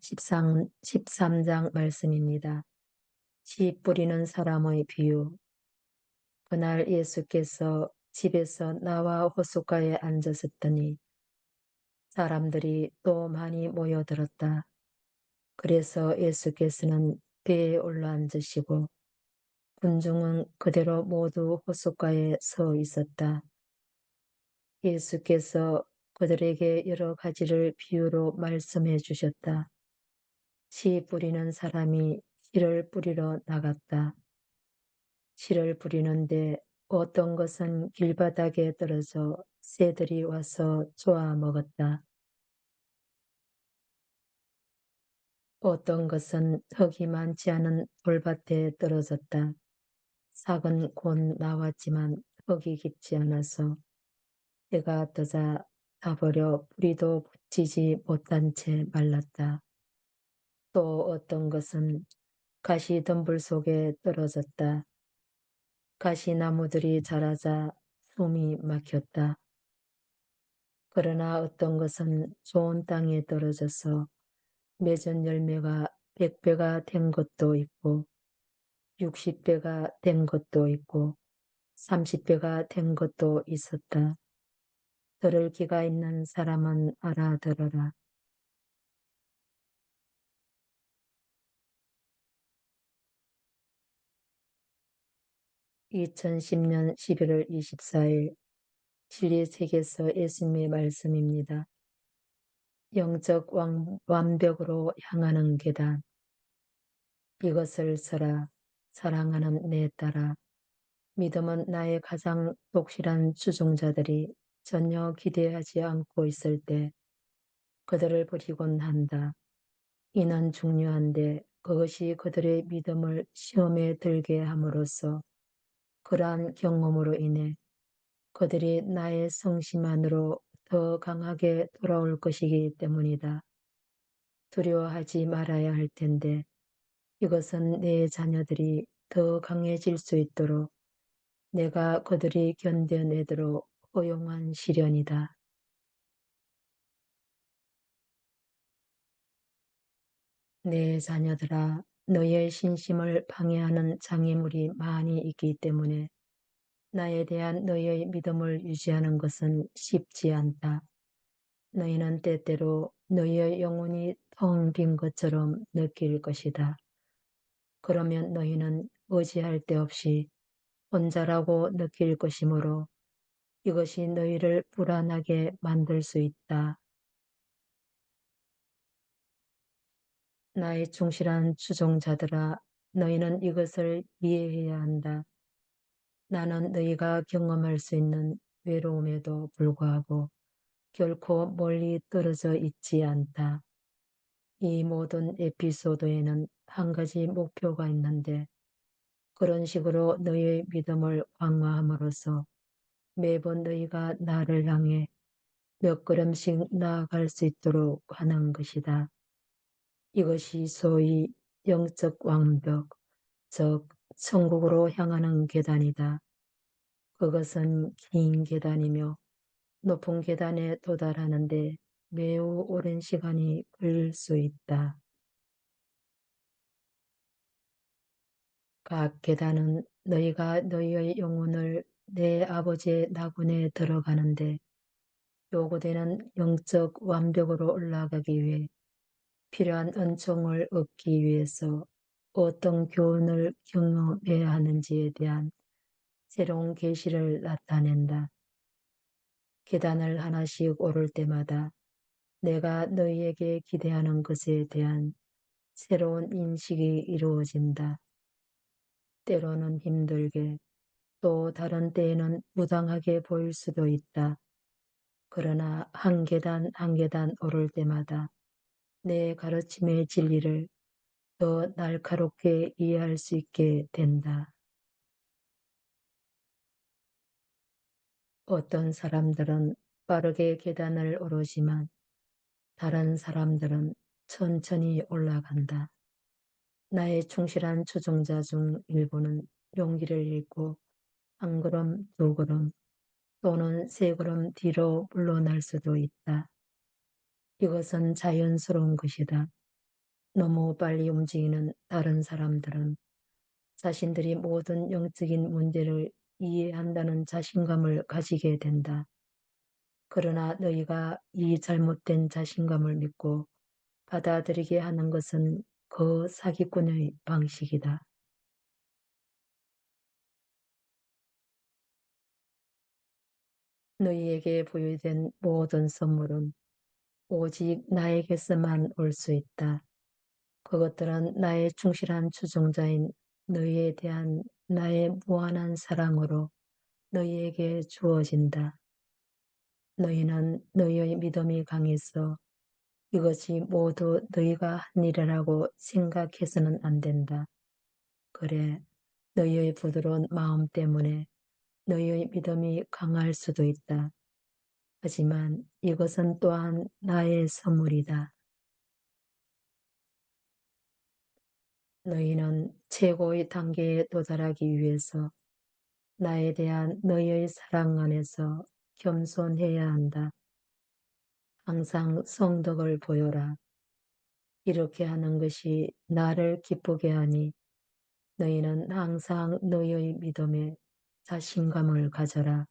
13장 말씀입니다. 씨 뿌리는 사람의 비유. 그날 예수께서 집에서 나와 호숫가에 앉으셨더니 사람들이 또 많이 모여들었다. 그래서 예수께서는 배에 올라앉으시고 군중은 그대로 모두 호숫가에 서 있었다. 예수께서 그들에게 여러 가지를 비유로 말씀해 주셨다. 씨 뿌리는 사람이 씨를 뿌리러 나갔다. 씨를 뿌리는데 어떤 것은 길바닥에 떨어져 새들이 와서 쪼아 먹었다. 어떤 것은 흙이 많지 않은 돌밭에 떨어졌다. 싹은 곧 나왔지만 흙이 깊지 않아서 해가 뜨자 타버려 뿌리도 붙이지 못한 채 말랐다. 또 어떤 것은 가시덤불 속에 떨어졌다. 가시나무들이 자라자 숨이 막혔다. 그러나 어떤 것은 좋은 땅에 떨어져서 맺은 열매가 100배가 된 것도 있고 60배가 된 것도 있고 30배가 된 것도 있었다. 들을 귀가 있는 사람은 알아들어라. 2010년 11월 24일 진리 책에서 예수님의 말씀입니다. 영적 완벽으로 향하는 계단. 이것을 써라. 사랑하는 내 딸아. 믿음은 나의 가장 독실한 추종자들이 전혀 기대하지 않고 있을 때 그들을 버리곤 한다. 이는 중요한데 그것이 그들의 믿음을 시험에 들게 함으로써 그러한 경험으로 인해 그들이 나의 성심만으로 더 강하게 돌아올 것이기 때문이다. 두려워하지 말아야 할 텐데 이것은 내 자녀들이 더 강해질 수 있도록 내가 그들이 견뎌내도록 허용한 시련이다. 내 자녀들아, 너의 신심을 방해하는 장애물이 많이 있기 때문에 나에 대한 너의 믿음을 유지하는 것은 쉽지 않다. 너희는 때때로 너희의 영혼이 텅 빈 것처럼 느낄 것이다. 그러면 너희는 의지할 데 없이 혼자라고 느낄 것이므로 이것이 너희를 불안하게 만들 수 있다. 나의 충실한 추종자들아, 너희는 이것을 이해해야 한다. 나는 너희가 경험할 수 있는 외로움에도 불구하고 결코 멀리 떨어져 있지 않다. 이 모든 에피소드에는 한 가지 목표가 있는데 그런 식으로 너희의 믿음을 강화함으로써 매번 너희가 나를 향해 몇 걸음씩 나아갈 수 있도록 하는 것이다. 이것이 소위 영적 완벽, 즉 천국으로 향하는 계단이다. 그것은 긴 계단이며 높은 계단에 도달하는데 매우 오랜 시간이 걸릴 수 있다. 각 계단은 너희가 너희의 영혼을 내 아버지의 나군에 들어가는데 요구되는 영적 완벽으로 올라가기 위해 필요한 은총을 얻기 위해서 어떤 교훈을 경험해야 하는지에 대한 새로운 계시를 나타낸다. 계단을 하나씩 오를 때마다 내가 너희에게 기대하는 것에 대한 새로운 인식이 이루어진다. 때로는 힘들게, 또 다른 때에는 부당하게 보일 수도 있다. 그러나 한 계단 한 계단 오를 때마다 내 가르침의 진리를 더 날카롭게 이해할 수 있게 된다. 어떤 사람들은 빠르게 계단을 오르지만 다른 사람들은 천천히 올라간다. 나의 충실한 추종자 중 일부는 용기를 잃고 한 걸음, 두 걸음 또는 세 걸음 뒤로 물러날 수도 있다. 이것은 자연스러운 것이다. 너무 빨리 움직이는 다른 사람들은 자신들이 모든 영적인 문제를 이해한다는 자신감을 가지게 된다. 그러나 너희가 이 잘못된 자신감을 믿고 받아들이게 하는 것은 그 사기꾼의 방식이다. 너희에게 부여된 모든 선물은 오직 나에게서만 올 수 있다. 그것들은 나의 충실한 추종자인 너희에 대한 나의 무한한 사랑으로 너희에게 주어진다. 너희는 너희의 믿음이 강해서 이것이 모두 너희가 한 일이라고 생각해서는 안 된다. 그래, 너희의 부드러운 마음 때문에 너희의 믿음이 강할 수도 있다. 하지만 이것은 또한 나의 선물이다. 너희는 최고의 단계에 도달하기 위해서 나에 대한 너희의 사랑 안에서 겸손해야 한다. 항상 성덕을 보여라. 이렇게 하는 것이 나를 기쁘게 하니 너희는 항상 너희의 믿음에 자신감을 가져라.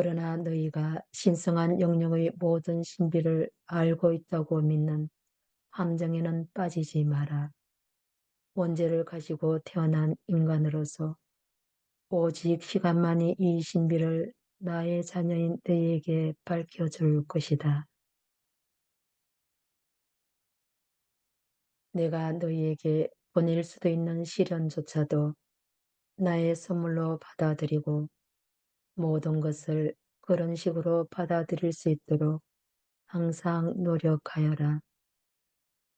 그러나 너희가 신성한 영령의 모든 신비를 알고 있다고 믿는 함정에는 빠지지 마라. 원죄를 가지고 태어난 인간으로서 오직 시간만이 이 신비를 나의 자녀인 너희에게 밝혀줄 것이다. 내가 너희에게 보낼 수도 있는 시련조차도 나의 선물로 받아들이고 모든 것을 그런 식으로 받아들일 수 있도록 항상 노력하여라.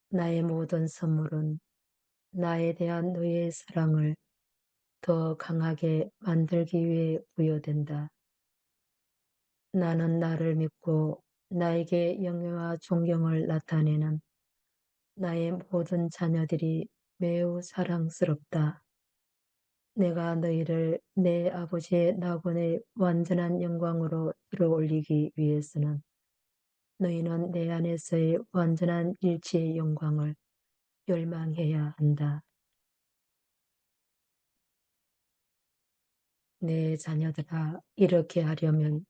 나의 모든 선물은 나에 대한 너의 사랑을 더 강하게 만들기 위해 부여된다. 나는 나를 믿고 나에게 영예와 존경을 나타내는 나의 모든 자녀들이 매우 사랑스럽다. 내가 너희를 내 아버지의 낙원의 완전한 영광으로 들어올리기 위해서는 너희는 내 안에서의 완전한 일치의 영광을 열망해야 한다. 내 자녀들아, 이렇게 하려면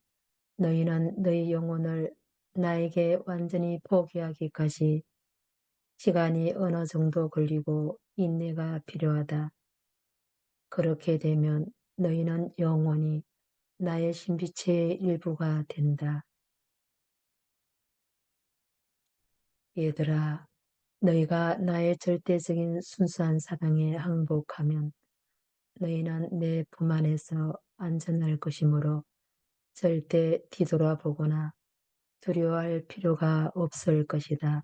너희는 너희 영혼을 나에게 완전히 포기하기까지 시간이 어느 정도 걸리고 인내가 필요하다. 그렇게 되면 너희는 영원히 나의 신비체의 일부가 된다. 얘들아, 너희가 나의 절대적인 순수한 사랑에 항복하면 너희는 내 품 안에서 안전할 것이므로 절대 뒤돌아보거나 두려워할 필요가 없을 것이다.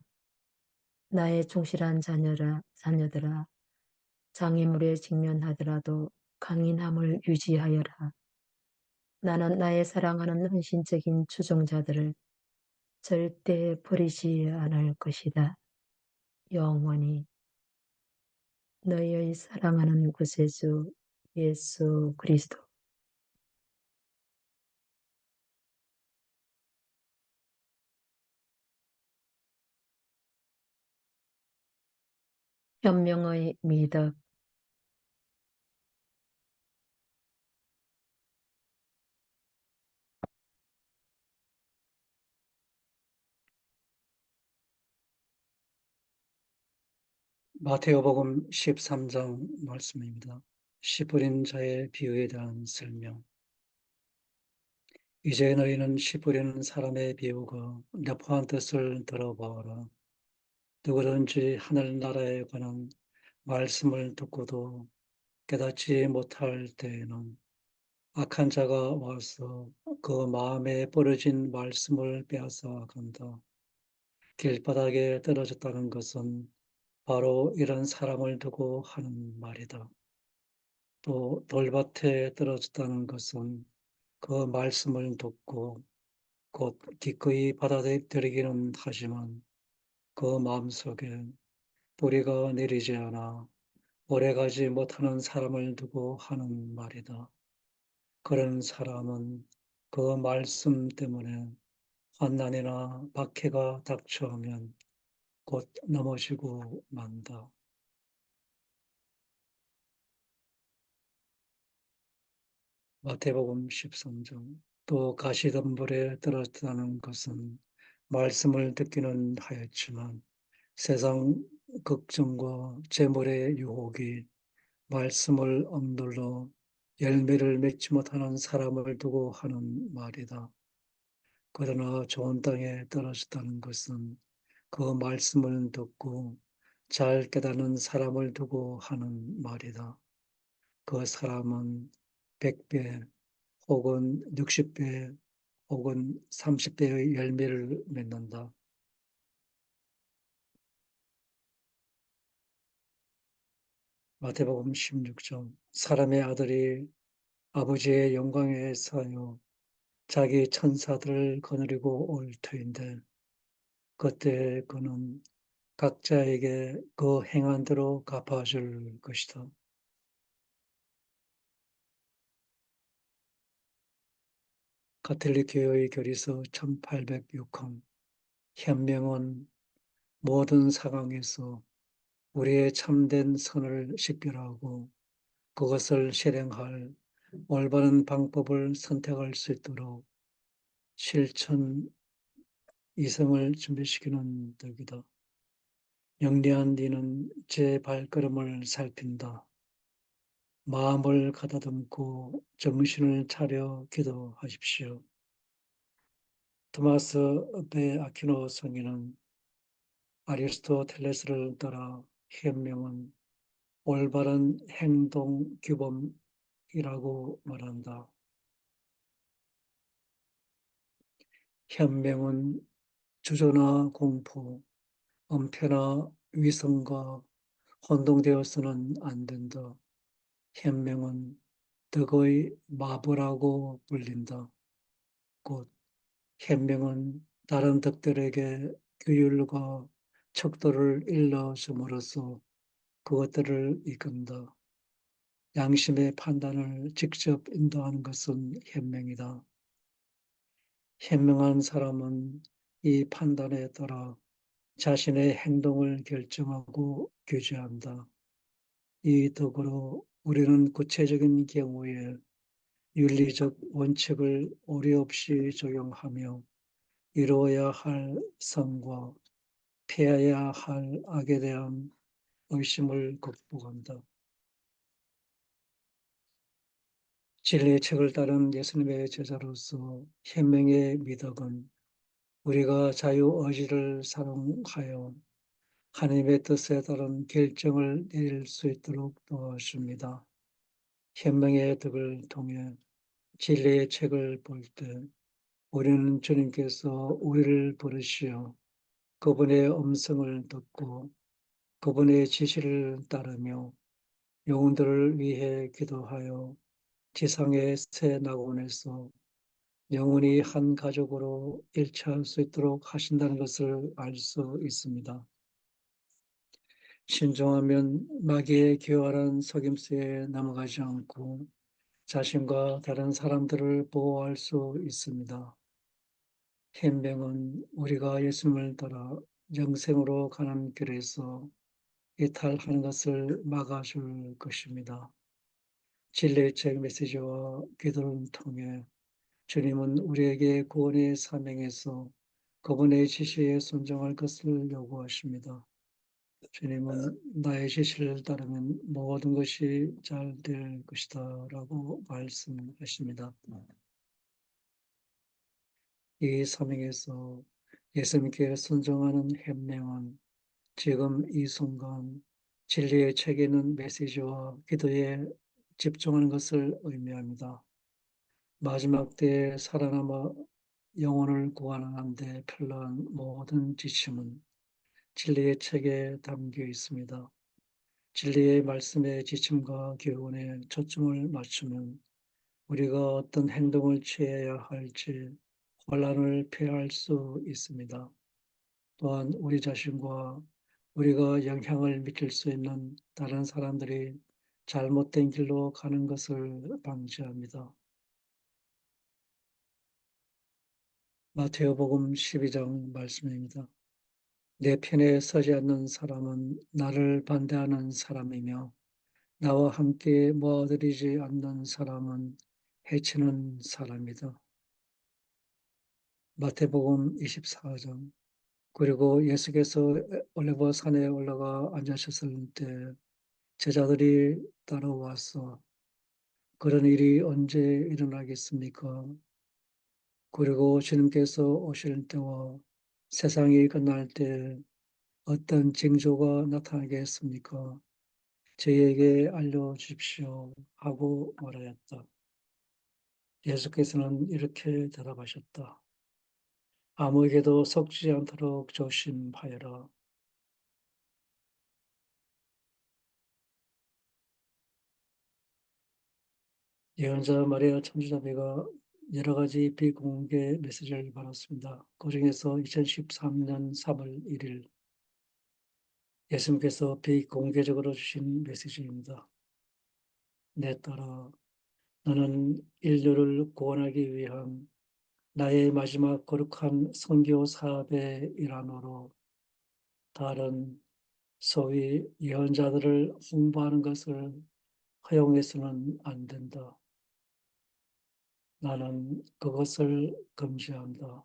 나의 충실한 자녀들아, 장애물에 직면하더라도 강인함을 유지하여라. 나는 나의 사랑하는 헌신적인 추종자들을 절대 버리지 않을 것이다. 영원히 너희의 사랑하는 구세주 예수 그리스도. 현명의 미덕. 마테오복음 13장 말씀입니다. 씨 뿌린 자의 비유에 대한 설명. 이제 너희는 씨 뿌리는 사람의 비유가 납포한 뜻을 들어보아라. 누구든지 하늘나라에 관한 말씀을 듣고도 깨닫지 못할 때에는 악한 자가 와서 그 마음에 뿌려진 말씀을 빼앗아 간다. 길바닥에 떨어졌다는 것은 바로 이런 사람을 두고 하는 말이다. 또 돌밭에 떨어졌다는 것은 그 말씀을 듣고 곧 기꺼이 받아들이기는 하지만 그 마음속에 뿌리가 내리지 않아 오래가지 못하는 사람을 두고 하는 말이다. 그런 사람은 그 말씀 때문에 환난이나 박해가 닥쳐오면 곧 넘어지고 만다. 마태복음 13장. 또 가시덤불에 떨어졌다는 것은 말씀을 듣기는 하였지만 세상 걱정과 재물의 유혹이 말씀을 억눌러 열매를 맺지 못하는 사람을 두고 하는 말이다. 그러나 좋은 땅에 떨어졌다는 것은 그 말씀을 듣고 잘 깨닫는 사람을 두고 하는 말이다. 그 사람은 100배 혹은 60배 혹은 30배의 열매를 맺는다. 마태복음 16장. 사람의 아들이 아버지의 영광에 서요 자기 천사들을 거느리고 올 터인데 그때 그는 각자에게 그 행한 대로 갚아줄 것이다. 가톨릭 교회의 교리서 1806권. 현명은 모든 상황에서 우리의 참된 선을 식별하고 그것을 실행할 올바른 방법을 선택할 수 있도록 실천 이성을 준비시키는 덕이다. 영리한 니는 제 발걸음을 살핀다. 마음을 가다듬고 정신을 차려 기도하십시오. 토마스 데 아퀴노 성인은 아리스토텔레스를 따라 현명은 올바른 행동 규범이라고 말한다. 현명은 주저나 공포, 엄폐나 위선과 혼동되어서는 안 된다. 현명은 덕의 마부라고 불린다. 곧 현명은 다른 덕들에게 규율과 척도를 일러줌으로써 그것들을 이끈다. 양심의 판단을 직접 인도하는 것은 현명이다. 현명한 사람은 이 판단에 따라 자신의 행동을 결정하고 규제한다. 이 덕으로 우리는 구체적인 경우에 윤리적 원칙을 오해 없이 적용하며 이루어야 할 선과 피해야 할 악에 대한 의심을 극복한다. 진리의 책을 따른 예수님의 제자로서 현명의 미덕은 우리가 자유의지를 사용하여 하나님의 뜻에 따른 결정을 내릴 수 있도록 도와줍니다. 현명의 덕을 통해 진리의 책을 볼 때 우리는 주님께서 우리를 부르시어 그분의 음성을 듣고 그분의 지시를 따르며 영혼들을 위해 기도하여 지상의 새 낙원에서 영원히 한 가족으로 일치할 수 있도록 하신다는 것을 알 수 있습니다. 신중하면 마귀의 교활한 속임수에 넘어가지 않고 자신과 다른 사람들을 보호할 수 있습니다. 현명은 우리가 예수님을 따라 영생으로 가는 길에서 이탈하는 것을 막아줄 것입니다. 진리의 책 메시지와 기도를 통해 주님은 우리에게 구원의 사명에서 그분의 지시에 순종할 것을 요구하십니다. 주님은 나의 지시를 따르면 모든 것이 잘 될 것이다 라고 말씀하십니다. 이 사명에서 예수님께 순종하는 현명은 지금 이 순간 진리의 책에 있는 메시지와 기도에 집중하는 것을 의미합니다. 마지막 때에 살아남아 영혼을 구원하는 데 필요한 모든 지침은 진리의 책에 담겨 있습니다. 진리의 말씀의 지침과 교훈에 초점을 맞추면 우리가 어떤 행동을 취해야 할지 혼란을 피할 수 있습니다. 또한 우리 자신과 우리가 영향을 미칠 수 있는 다른 사람들이 잘못된 길로 가는 것을 방지합니다. 마태오복음 12장 말씀입니다. 내 편에 서지 않는 사람은 나를 반대하는 사람이며 나와 함께 모아들이지 않는 사람은 해치는 사람이다. 마태복음 24장. 그리고 예수께서 올리브 산에 올라가 앉으셨을 때 제자들이 따라와서 그런 일이 언제 일어나겠습니까? 그리고 주님께서 오실 때와 세상이 끝날 때 어떤 징조가 나타나겠습니까? 저희에게 알려주십시오 하고 말하였다. 예수께서는 이렇게 대답하셨다. 아무에게도 속지 않도록 조심하여라. 예언자 마리아 천주자매가 여러 가지 비공개 메시지를 받았습니다. 그 중에서 2013년 3월 1일 예수님께서 비공개적으로 주신 메시지입니다. 내 딸아, 너는 인류를 구원하기 위한 나의 마지막 거룩한 선교 사업의 일환으로 다른 소위 예언자들을 홍보하는 것을 허용해서는 안 된다. 나는 그것을 금지한다.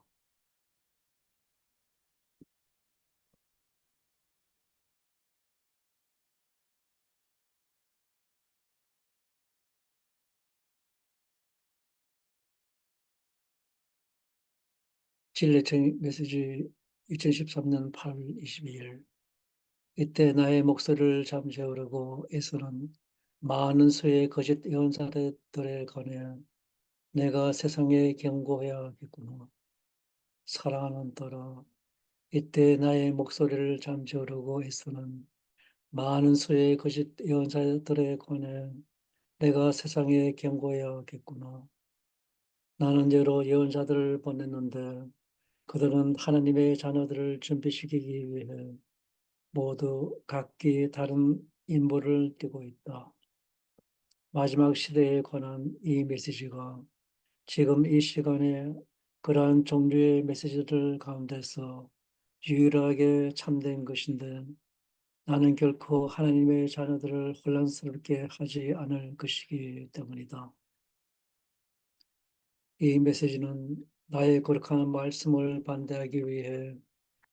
진리청 메시지 2013년 8월 22일. 이때 나의 목소리를 잠재우려고 애쓰는 많은 수의 거짓 예언자들에 관해 내가 세상에 경고해야겠구나. 사랑하는 딸아, 이때 나의 목소리를 잠재우려고 애쓰는 많은 수의 거짓 예언자들에 관해 내가 세상에 경고해야겠구나. 나는 여러 예언자들을 보냈는데 그들은 하나님의 자녀들을 준비시키기 위해 모두 각기 다른 임무를 띠고 있다. 마지막 시대에 관한 이 메시지가 지금 이 시간에 그러한 종류의 메시지들 가운데서 유일하게 참된 것인데 나는 결코 하나님의 자녀들을 혼란스럽게 하지 않을 것이기 때문이다. 이 메시지는 나의 거룩한 말씀을 반대하기 위해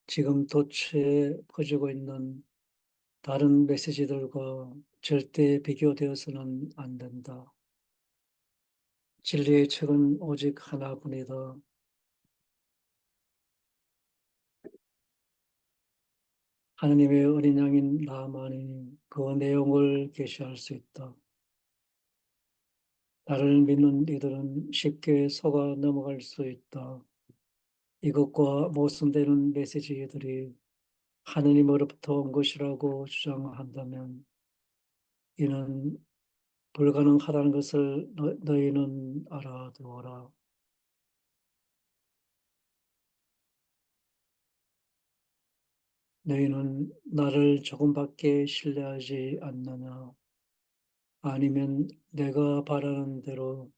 지금 도처에 퍼지고 있는 다른 메시지들과 절대 비교되어서는 안 된다. 진리의 책은 오직 하나뿐이다. 하느님의 어린 양인 나만이 그 내용을 계시할 수 있다. 나를 믿는 이들은 쉽게 속아 넘어갈 수 있다. 이것과 모순되는 메시지들이 하느님으로부터 온 것이라고 주장한다면 이는 불가능하다는 것을 너희는 알아두어라. 너희는 나를 조금밖에 신뢰하지 않느냐? 아니면 내가 바라는 대로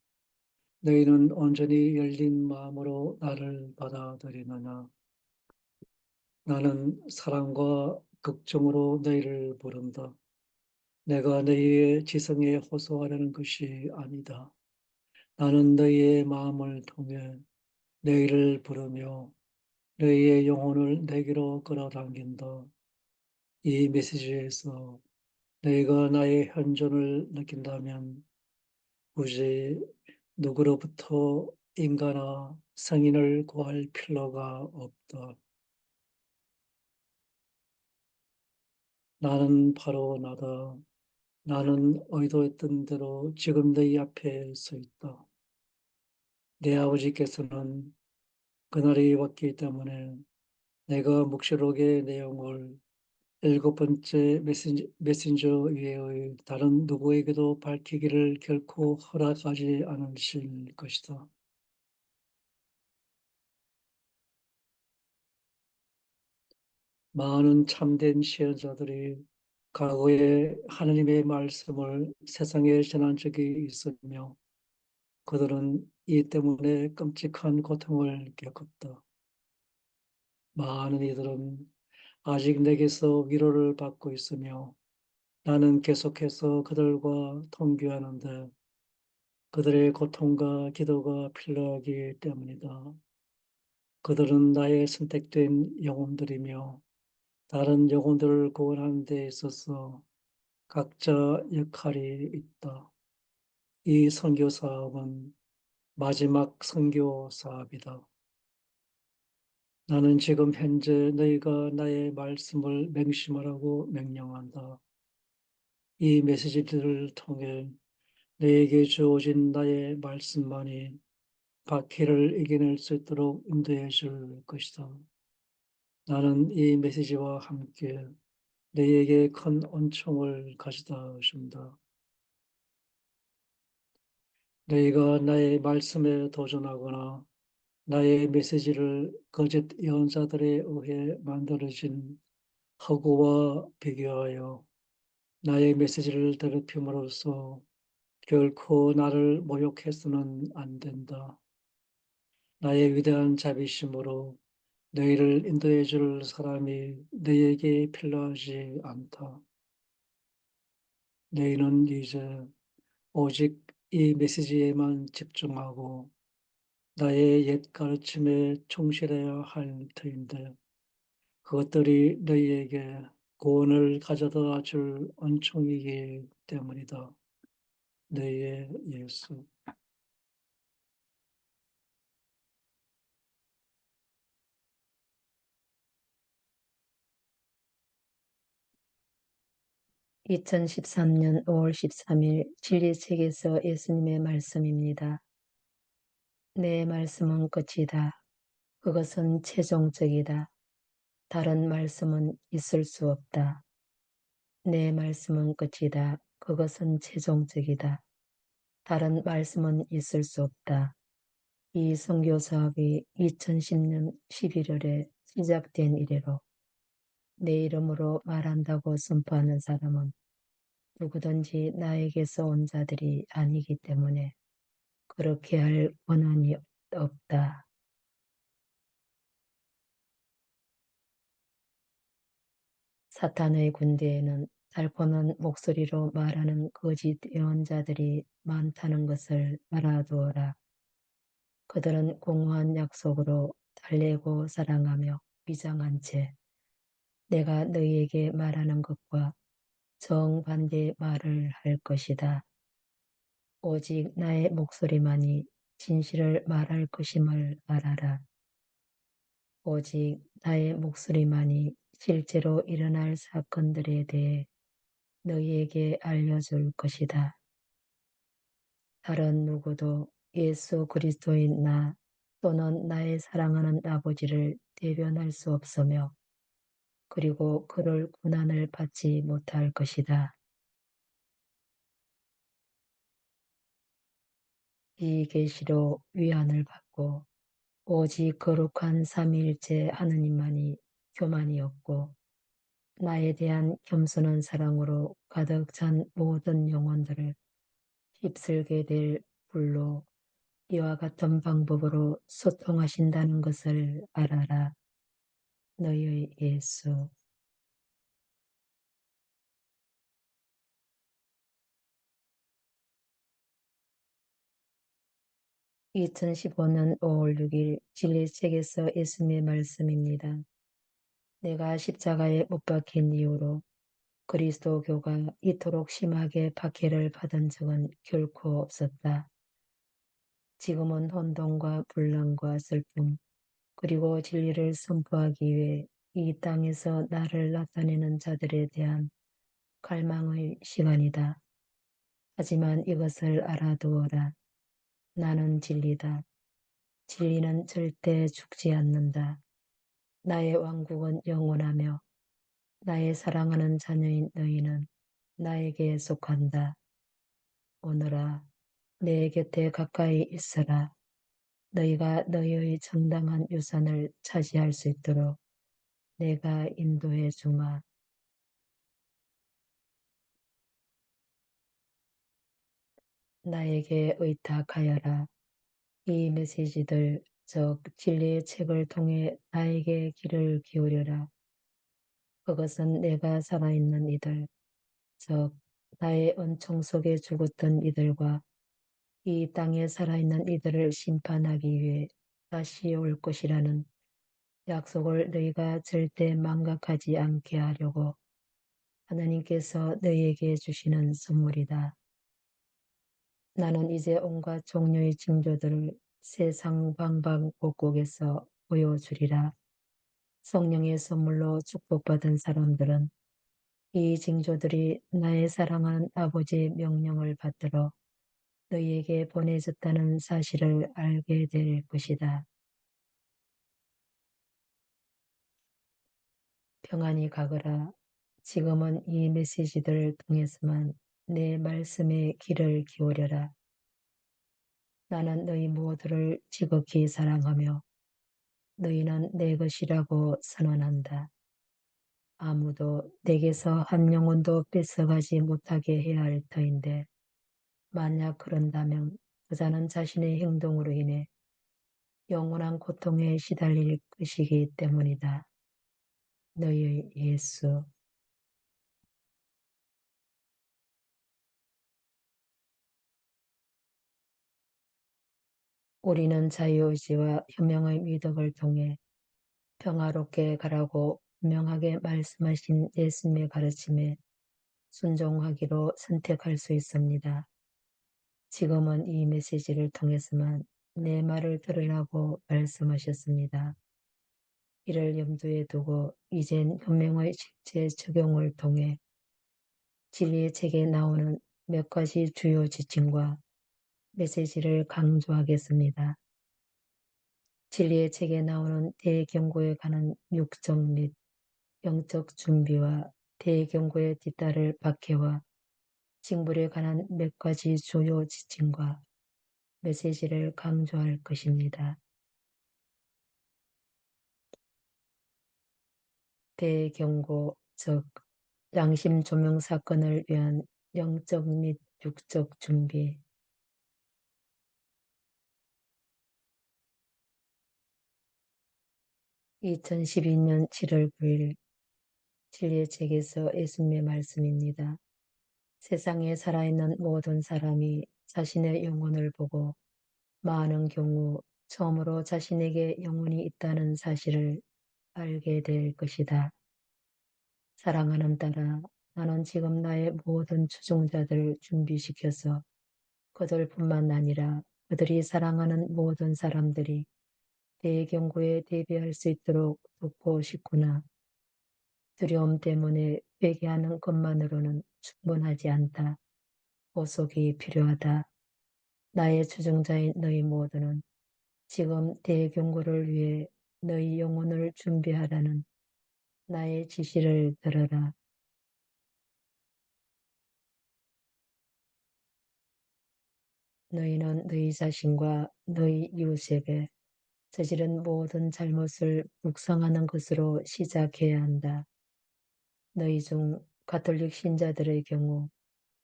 너희는 온전히 열린 마음으로 나를 받아들이느냐? 나는 사랑과 걱정으로 너희를 부른다. 내가 너희의 지성에 호소하려는 것이 아니다. 나는 너희의 마음을 통해 너희를 부르며 너희의 영혼을 내게로 끌어당긴다. 이 메시지에서 너희가 나의 현존을 느낀다면 굳이 누구로부터 인간아 성인을 구할 필요가 없다. 나는 바로 나다. 나는 의도했던 대로 지금 너희 앞에 서 있다. 내 아버지께서는 그날이 왔기 때문에 내가 묵시록의 내용을 일곱 번째 메신저 외의 다른 누구에게도 밝히기를 결코 허락하지 않으실 것이다. 많은 참된 시언자들이 과거에 하느님의 말씀을 세상에 전한 적이 있으며 그들은 이 때문에 끔찍한 고통을 겪었다. 많은 이들은 아직 내게서 위로를 받고 있으며 나는 계속해서 그들과 통교하는데 그들의 고통과 기도가 필요하기 때문이다. 그들은 나의 선택된 영혼들이며 다른 영혼들을 구원하는 데 있어서 각자 역할이 있다. 이 선교 사업은 마지막 선교 사업이다. 나는 지금 현재 너희가 나의 말씀을 맹심하라고 명령한다. 이 메시지들을 통해 너에게 주어진 나의 말씀만이 박해를 이겨낼 수 있도록 인도해 줄 것이다. 나는 이 메시지와 함께 너희에게 큰恩寵을 가져다 준다. 너희가 나의 말씀에 도전하거나 나의 메시지를 거짓 예언자들에 의해 만들어진 허구와 비교하여 나의 메시지를 더럽힘으로써 결코 나를 모욕해서는 안 된다. 나의 위대한 자비심으로 너희를 인도해 줄 사람이 너희에게 필요하지 않다. 너희는 이제 오직 이 메시지에만 집중하고 나의 옛 가르침에 충실해야 할 터인데 그것들이 너희에게 구원을 가져다 줄 은총이기 때문이다. 너희의 예수. 2013년 5월 13일 진리책에서 예수님의 말씀입니다. 내 말씀은 끝이다. 그것은 최종적이다. 다른 말씀은 있을 수 없다. 내 말씀은 끝이다. 그것은 최종적이다. 다른 말씀은 있을 수 없다. 이 선교 사업이 2010년 11월에 시작된 이래로 내 이름으로 말한다고 선포하는 사람은 누구든지 나에게서 온 자들이 아니기 때문에 그렇게 할 권한이 없다. 사탄의 군대에는 달콤한 목소리로 말하는 거짓 예언자들이 많다는 것을 알아두어라. 그들은 공허한 약속으로 달래고 사랑하며 위장한 채 내가 너희에게 말하는 것과 정반대의 말을 할 것이다. 오직 나의 목소리만이 진실을 말할 것임을 알아라. 오직 나의 목소리만이 실제로 일어날 사건들에 대해 너희에게 알려줄 것이다. 다른 누구도 예수 그리스도인 나 또는 나의 사랑하는 아버지를 대변할 수 없으며 그리고 그를 고난을 받지 못할 것이다. 이 계시로 위안을 받고 오직 거룩한 삼위일체 하느님만이 교만이 없고 나에 대한 겸손한 사랑으로 가득 찬 모든 영혼들을 휩쓸게 될 불로 이와 같은 방법으로 소통하신다는 것을 알아라. 너희의 예수. 2015년 5월 6일 진리책에서 예수님의 말씀입니다. 내가 십자가에 못 박힌 이후로 그리스도교가 이토록 심하게 박해를 받은 적은 결코 없었다. 지금은 혼돈과 불안과 슬픔, 그리고 진리를 선포하기 위해 이 땅에서 나를 나타내는 자들에 대한 갈망의 시간이다. 하지만 이것을 알아두어라. 나는 진리다. 진리는 절대 죽지 않는다. 나의 왕국은 영원하며 나의 사랑하는 자녀인 너희는 나에게 속한다. 오늘아, 내 곁에 가까이 있어라. 너희가 너희의 정당한 유산을 차지할 수 있도록 내가 인도해 주마. 나에게 의탁하여라. 이 메시지들, 즉 진리의 책을 통해 나에게 귀를 기울여라. 그것은 내가 살아있는 이들, 즉 나의 은총 속에 죽었던 이들과 이 땅에 살아있는 이들을 심판하기 위해 다시 올 것이라는 약속을 너희가 절대 망각하지 않게 하려고 하나님께서 너희에게 주시는 선물이다. 나는 이제 온갖 종류의 징조들을 세상 방방곡곡에서 보여주리라. 성령의 선물로 축복받은 사람들은 이 징조들이 나의 사랑하는 아버지의 명령을 받들어 너희에게 보내졌다는 사실을 알게 될 것이다. 평안히 가거라. 지금은 이 메시지들을 통해서만 내 말씀에 귀를 기울여라. 나는 너희 모두를 지극히 사랑하며 너희는 내 것이라고 선언한다. 아무도 내게서 한 영혼도 뺏어가지 못하게 해야 할 터인데 만약 그런다면 그 자는 자신의 행동으로 인해 영원한 고통에 시달릴 것이기 때문이다. 너희의 예수. 우리는 자유의지와 현명의 미덕을 통해 평화롭게 가라고 분명하게 말씀하신 예수님의 가르침에 순종하기로 선택할 수 있습니다. 지금은 이 메시지를 통해서만 내 말을 들으라고 말씀하셨습니다. 이를 염두에 두고 이젠 현명의 실제 적용을 통해 진리의 책에 나오는 몇 가지 주요 지침과 메시지를 강조하겠습니다. 진리의 책에 나오는 대경고에 관한 육적 및 영적 준비와 대경고에 뒤따를 박해와 징벌에 관한 몇 가지 주요 지침과 메시지를 강조할 것입니다. 대경고, 즉 양심 조명 사건을 위한 영적 및 육적 준비. 2012년 7월 9일 진리의 책에서 예수님의 말씀입니다. 세상에 살아있는 모든 사람이 자신의 영혼을 보고 많은 경우 처음으로 자신에게 영혼이 있다는 사실을 알게 될 것이다. 사랑하는 딸아, 나는 지금 나의 모든 추종자들을 준비시켜서 그들뿐만 아니라 그들이 사랑하는 모든 사람들이 대경고에 대비할 수 있도록 돕고 싶구나. 두려움 때문에 회개하는 것만으로는 충분하지 않다. 보석이 필요하다. 나의 추종자인 너희 모두는 지금 대경고를 위해 너희 영혼을 준비하라는 나의 지시를 들어라. 너희는 너희 자신과 너희 이웃에게 저지른 모든 잘못을 묵상하는 것으로 시작해야 한다. 너희 중 가톨릭 신자들의 경우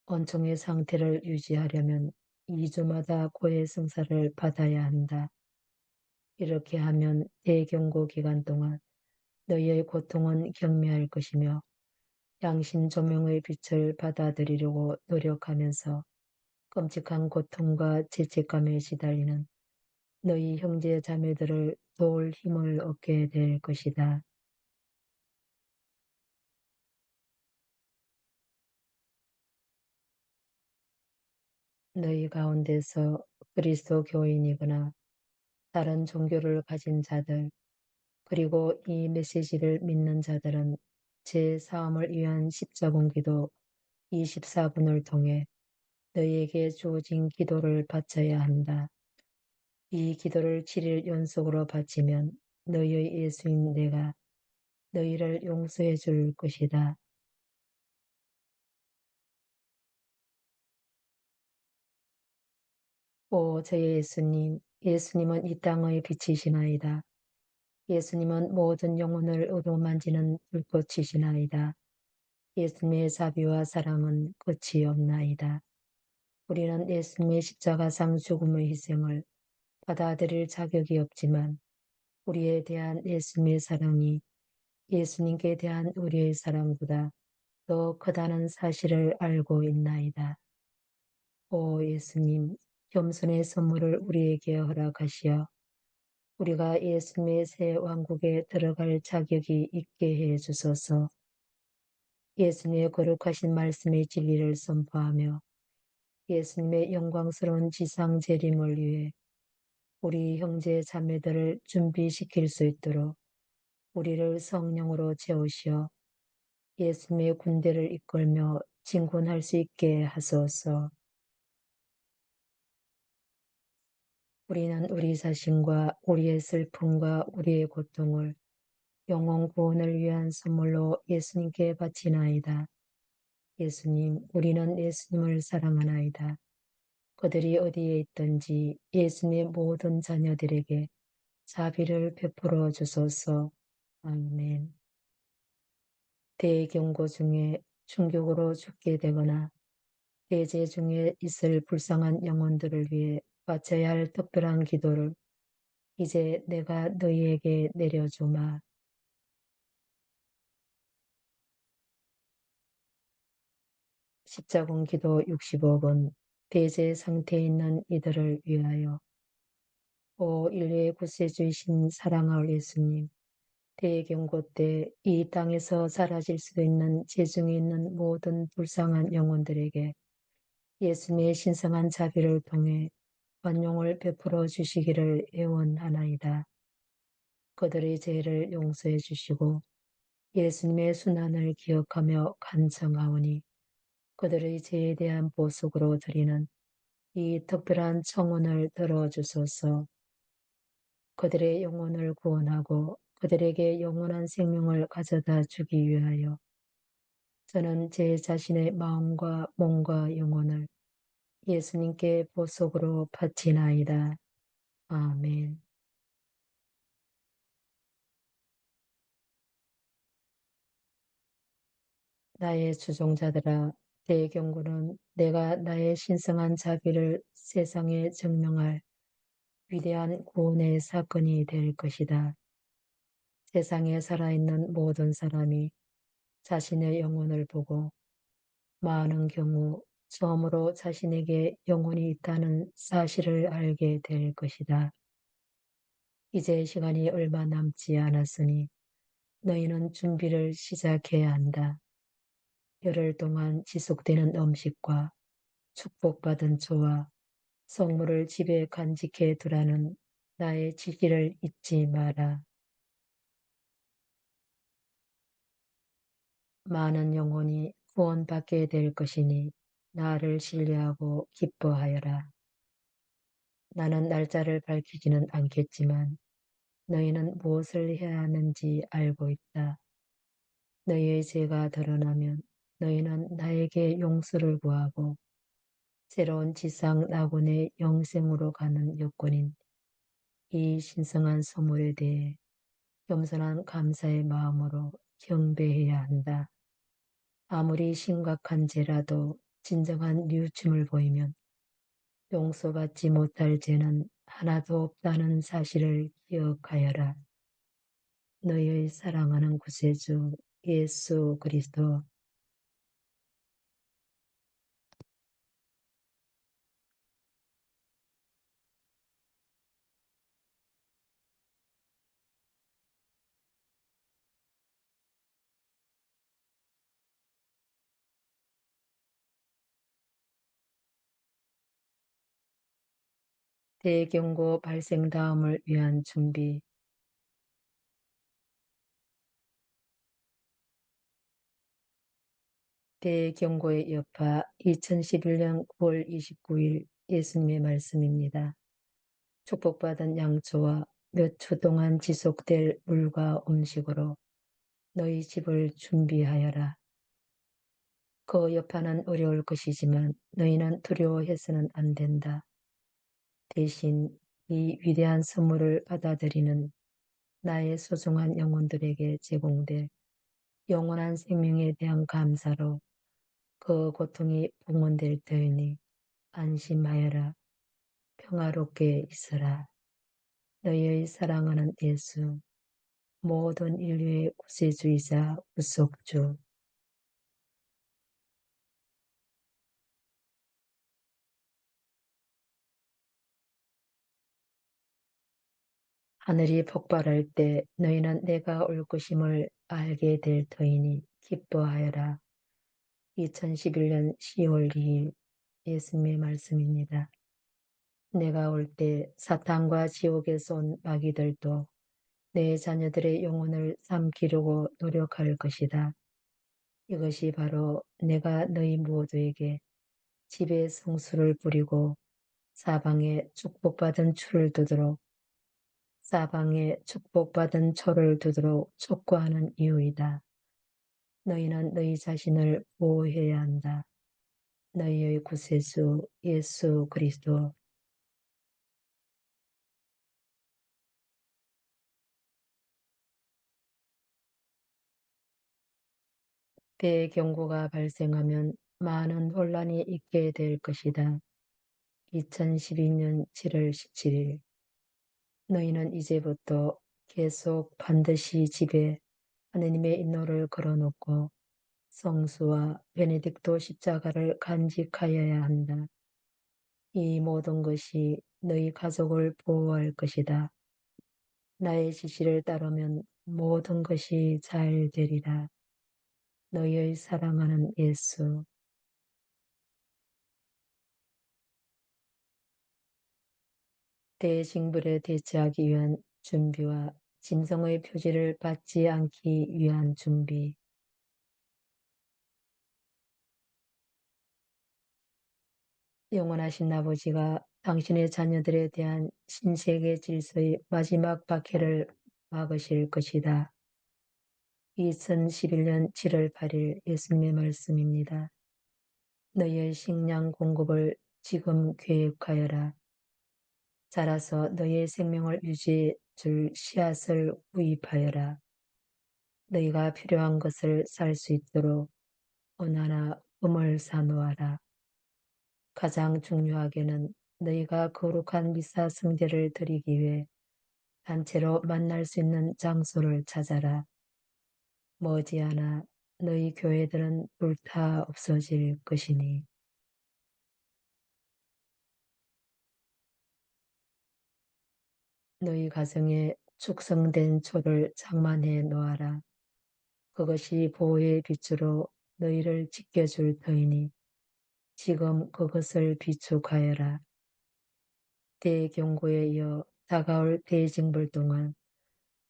언총의 상태를 유지하려면 2주마다 고해 성사를 받아야 한다. 이렇게 하면 대경고 기간 동안 너희의 고통은 경미할 것이며 양심 조명의 빛을 받아들이려고 노력하면서 끔찍한 고통과 죄책감에 시달리는 너희 형제 자매들을 도울 힘을 얻게 될 것이다. 너희 가운데서 그리스도 교인이거나 다른 종교를 가진 자들, 그리고 이 메시지를 믿는 자들은 제 사함을 위한 십자군기도 24분을 통해 너희에게 주어진 기도를 바쳐야 한다. 이 기도를 7일 연속으로 바치면 너희의 예수인 내가 너희를 용서해 줄 것이다. 오 제 예수님, 예수님은 이 땅의 빛이시나이다. 예수님은 모든 영혼을 어루만지는 불꽃이시나이다. 예수님의 자비와 사랑은 끝이 없나이다. 우리는 예수님의 십자가상 죽음의 희생을 받아들일 자격이 없지만 우리에 대한 예수님의 사랑이 예수님께 대한 우리의 사랑보다 더 크다는 사실을 알고 있나이다. 오 예수님, 겸손의 선물을 우리에게 허락하시어 우리가 예수님의 새 왕국에 들어갈 자격이 있게 해 주소서. 예수님의 거룩하신 말씀의 진리를 선포하며 예수님의 영광스러운 지상 재림을 위해 우리 형제 자매들을 준비시킬 수 있도록 우리를 성령으로 채우시어 예수님의 군대를 이끌며 진군할 수 있게 하소서. 우리는 우리 자신과 우리의 슬픔과 우리의 고통을 영혼 구원을 위한 선물로 예수님께 바치나이다. 예수님, 우리는 예수님을 사랑하나이다. 그들이 어디에 있든지 예수님의 모든 자녀들에게 자비를 베풀어 주소서. 아멘. 대경고 중에 충격으로 죽게 되거나 대제 중에 있을 불쌍한 영혼들을 위해 바쳐야 할 특별한 기도를 이제 내가 너희에게 내려주마. 십자군 기도 65번 대제 상태에 있는 이들을 위하여 오 인류의 구세주이신 사랑하올 예수님, 대경고 때 이 땅에서 사라질 수도 있는 지중에 있는 모든 불쌍한 영혼들에게 예수님의 신성한 자비를 통해 관용을 베풀어 주시기를 애원하나이다. 그들의 죄를 용서해 주시고 예수님의 순환을 기억하며 간청하오니 그들의 죄에 대한 보석으로 드리는 이 특별한 청혼을 들어주소서. 그들의 영혼을 구원하고 그들에게 영원한 생명을 가져다 주기 위하여 저는 제 자신의 마음과 몸과 영혼을 예수님께 보석으로 바치나이다. 아멘. 나의 주종자들아, 대경고는 내가 나의 신성한 자비를 세상에 증명할 위대한 구원의 사건이 될 것이다. 세상에 살아있는 모든 사람이 자신의 영혼을 보고 많은 경우 처음으로 자신에게 영혼이 있다는 사실을 알게 될 것이다. 이제 시간이 얼마 남지 않았으니 너희는 준비를 시작해야 한다. 열흘 동안 지속되는 음식과 축복받은 초와 성물을 집에 간직해 두라는 나의 지시를 잊지 마라. 많은 영혼이 구원받게 될 것이니 나를 신뢰하고 기뻐하여라. 나는 날짜를 밝히지는 않겠지만 너희는 무엇을 해야 하는지 알고 있다. 너희의 죄가 드러나면 너희는 나에게 용서를 구하고 새로운 지상 낙원의 영생으로 가는 여건인 이 신성한 선물에 대해 겸손한 감사의 마음으로 경배해야 한다. 아무리 심각한 죄라도 진정한 뉘우침을 보이면 용서받지 못할 죄는 하나도 없다는 사실을 기억하여라. 너희의 사랑하는 구세주 예수 그리스도. 대경고 발생 다음을 위한 준비. 대경고의 여파 2011년 9월 29일 예수님의 말씀입니다. 축복받은 양초와 몇 주 동안 지속될 물과 음식으로 너희 집을 준비하여라. 그 여파는 어려울 것이지만 너희는 두려워해서는 안 된다. 대신 이 위대한 선물을 받아들이는 나의 소중한 영혼들에게 제공될 영원한 생명에 대한 감사로 그 고통이 봉헌될 터이니 안심하여라. 평화롭게 있으라. 너희의 사랑하는 예수, 모든 인류의 구세주이자 구속주. 하늘이 폭발할 때 너희는 내가 올 것임을 알게 될 터이니 기뻐하여라. 2011년 10월 2일 예수님의 말씀입니다. 내가 올 때 사탄과 지옥에서 온 마귀들도 내 자녀들의 영혼을 삼키려고 노력할 것이다. 이것이 바로 내가 너희 모두에게 집에 성수를 뿌리고 사방에 축복받은 초를 두도록 촉구하는 이유이다. 너희는 너희 자신을 보호해야 한다. 너희의 구세주 예수 그리스도. 대경고가 발생하면 많은 혼란이 있게 될 것이다. 2012년 7월 17일. 너희는 이제부터 계속 반드시 집에 하느님의 인노를 걸어놓고 성수와 베네딕토 십자가를 간직하여야 한다. 이 모든 것이 너희 가족을 보호할 것이다. 나의 지시를 따르면 모든 것이 잘 되리라. 너희의 사랑하는 예수. 대징벌에 대처하기 위한 준비와 짐승의 표지를 받지 않기 위한 준비. 영원하신 아버지가 당신의 자녀들에 대한 신세계 질서의 마지막 박해를 막으실 것이다. 2011년 7월 8일 예수님의 말씀입니다. 너희의 식량 공급을 지금 계획하여라. 자라서 너희의 생명을 유지해 줄 씨앗을 구입하여라. 너희가 필요한 것을 살 수 있도록 은하나 금을 사놓아라. 가장 중요하게는 너희가 거룩한 미사 승제를 드리기 위해 단체로 만날 수 있는 장소를 찾아라. 머지않아 너희 교회들은 불타 없어질 것이니. 너희 가정에 축성된 초를 장만해 놓아라. 그것이 보호의 빛으로 너희를 지켜줄 터이니 지금 그것을 비축하여라. 대경고에 이어 다가올 대징벌 동안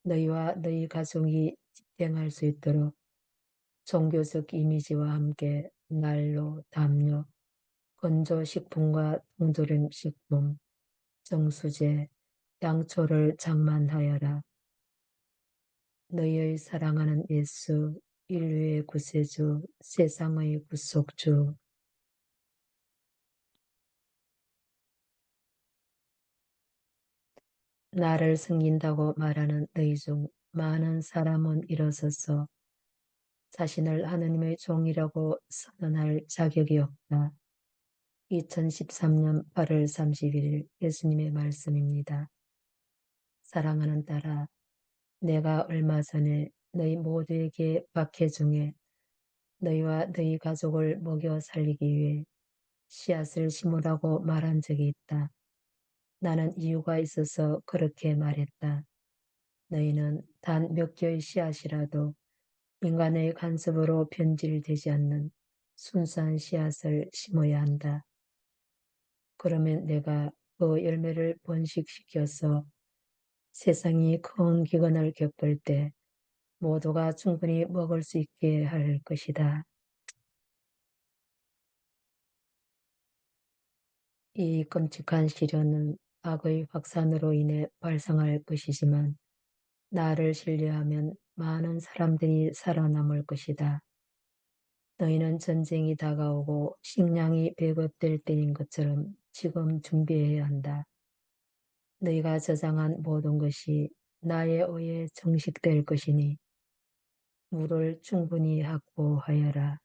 너희와 너희 가족이 집행할 수 있도록 종교적 이미지와 함께 난로, 담요, 건조식품과 통조림식품, 정수제, 양초를 장만하여라. 너희의 사랑하는 예수, 인류의 구세주, 세상의 구속주. 나를 섬긴다고 말하는 너희 중 많은 사람은 일어서서 자신을 하느님의 종이라고 선언할 자격이 없다. 2013년 8월 31일 예수님의 말씀입니다. 사랑하는 딸아, 내가 얼마 전에 너희 모두에게 박해 중에 너희와 너희 가족을 먹여 살리기 위해 씨앗을 심으라고 말한 적이 있다. 나는 이유가 있어서 그렇게 말했다. 너희는 단 몇 개의 씨앗이라도 인간의 간섭으로 변질되지 않는 순수한 씨앗을 심어야 한다. 그러면 내가 그 열매를 번식시켜서 세상이 큰 기근을 겪을 때 모두가 충분히 먹을 수 있게 할 것이다. 이 끔찍한 시련은 악의 확산으로 인해 발생할 것이지만 나를 신뢰하면 많은 사람들이 살아남을 것이다. 너희는 전쟁이 다가오고 식량이 배급될 때인 것처럼 지금 준비해야 한다. 너희가 저장한 모든 것이 나의 의에 정식될 것이니 물을 충분히 확보하여라.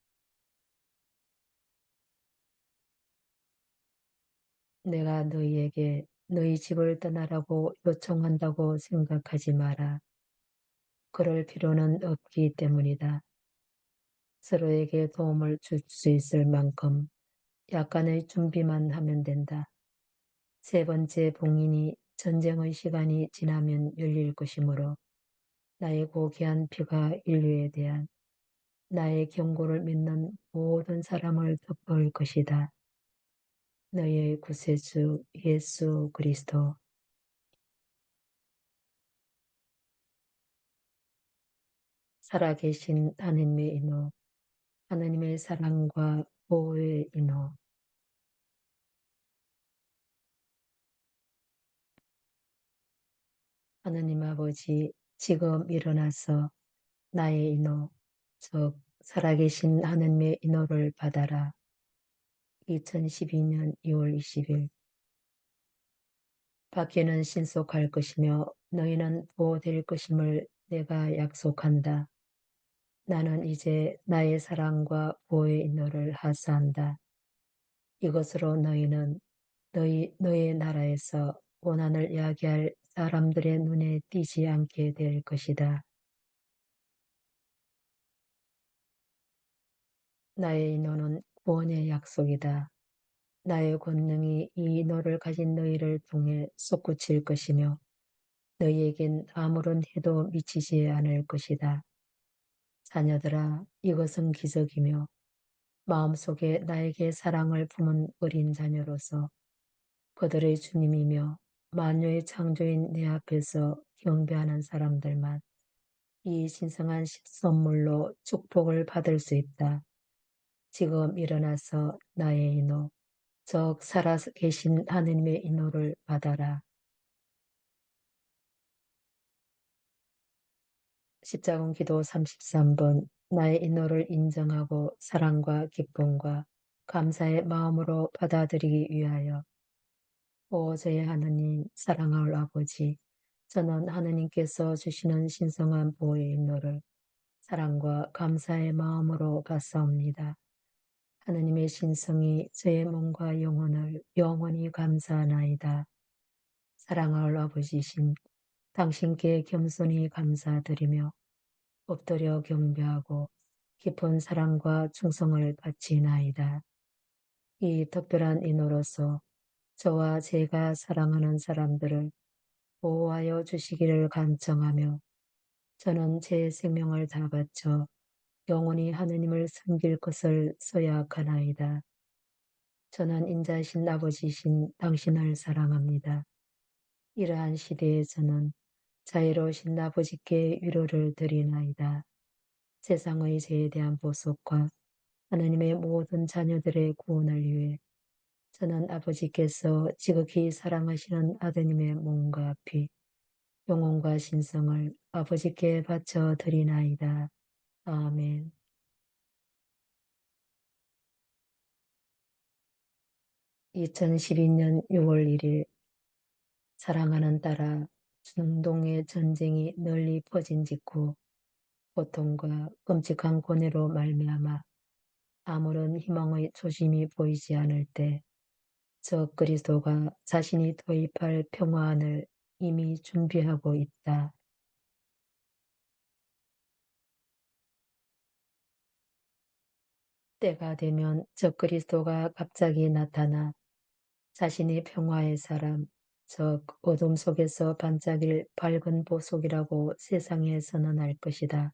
내가 너희에게 너희 집을 떠나라고 요청한다고 생각하지 마라. 그럴 필요는 없기 때문이다. 서로에게 도움을 줄 수 있을 만큼 약간의 준비만 하면 된다. 세 번째 봉인이 전쟁의 시간이 지나면 열릴 것이므로 나의 고귀한 피가 인류에 대한 나의 경고를 믿는 모든 사람을 덮을 것이다. 너의 구세주 예수 그리스도. 살아계신 하나님의 인호, 하나님의 사랑과 보호의 인호. 하나님 아버지, 지금 일어나서 나의 인호, 즉 살아계신 하나님의 인호를 받아라. 2012년 2월 20일. 밖에는 신속할 것이며 너희는 보호될 것임을 내가 약속한다. 나는 이제 나의 사랑과 보호의 인호를 하사한다. 이것으로 너희는 너의 나라에서 고난을 야기할 사람들의 눈에 띄지 않게 될 것이다. 나의 인호는 구원의 약속이다. 나의 권능이 이 너를 가진 너희를 통해 솟구칠 것이며 너희에겐 아무런 해도 미치지 않을 것이다. 자녀들아, 이것은 기적이며 마음속에 나에게 사랑을 품은 어린 자녀로서 그들의 주님이며 만유의 창조인 내 앞에서 경배하는 사람들만 이 신성한 선물로 축복을 받을 수 있다. 지금 일어나서 나의 인호, 즉 살아 계신 하느님의 인호를 받아라. 십자군 기도 33번. 나의 인호를 인정하고 사랑과 기쁨과 감사의 마음으로 받아들이기 위하여 오 저의 하느님 사랑할 아버지, 저는 하느님께서 주시는 신성한 보호의 인노를 사랑과 감사의 마음으로 받사옵니다. 하느님의 신성이 저의 몸과 영혼을 영원히 감사하나이다. 사랑할 아버지신 당신께 겸손히 감사드리며 엎드려 경배하고 깊은 사랑과 충성을 바치나이다. 이 특별한 인호로서 저와 제가 사랑하는 사람들을 보호하여 주시기를 간청하며 저는 제 생명을 다 바쳐 영원히 하느님을 섬길 것을 서약하나이다. 저는 인자신 아버지신 당신을 사랑합니다. 이러한 시대에 저는 자애로우신 아버지께 위로를 드리나이다. 세상의 죄에 대한 보석과 하느님의 모든 자녀들의 구원을 위해 저는 아버지께서 지극히 사랑하시는 아드님의 몸과 피, 영혼과 신성을 아버지께 바쳐 드리나이다. 아멘. 2012년 6월 1일 사랑하는 딸아, 중동의 전쟁이 널리 퍼진 직후 고통과 끔찍한 고뇌로 말미암아 아무런 희망의 조짐이 보이지 않을 때 저 그리스도가 자신이 도입할 평화안을 이미 준비하고 있다. 때가 되면 저 그리스도가 갑자기 나타나 자신이 평화의 사람, 즉 어둠 속에서 반짝일 밝은 보석이라고 세상에 선언할 것이다.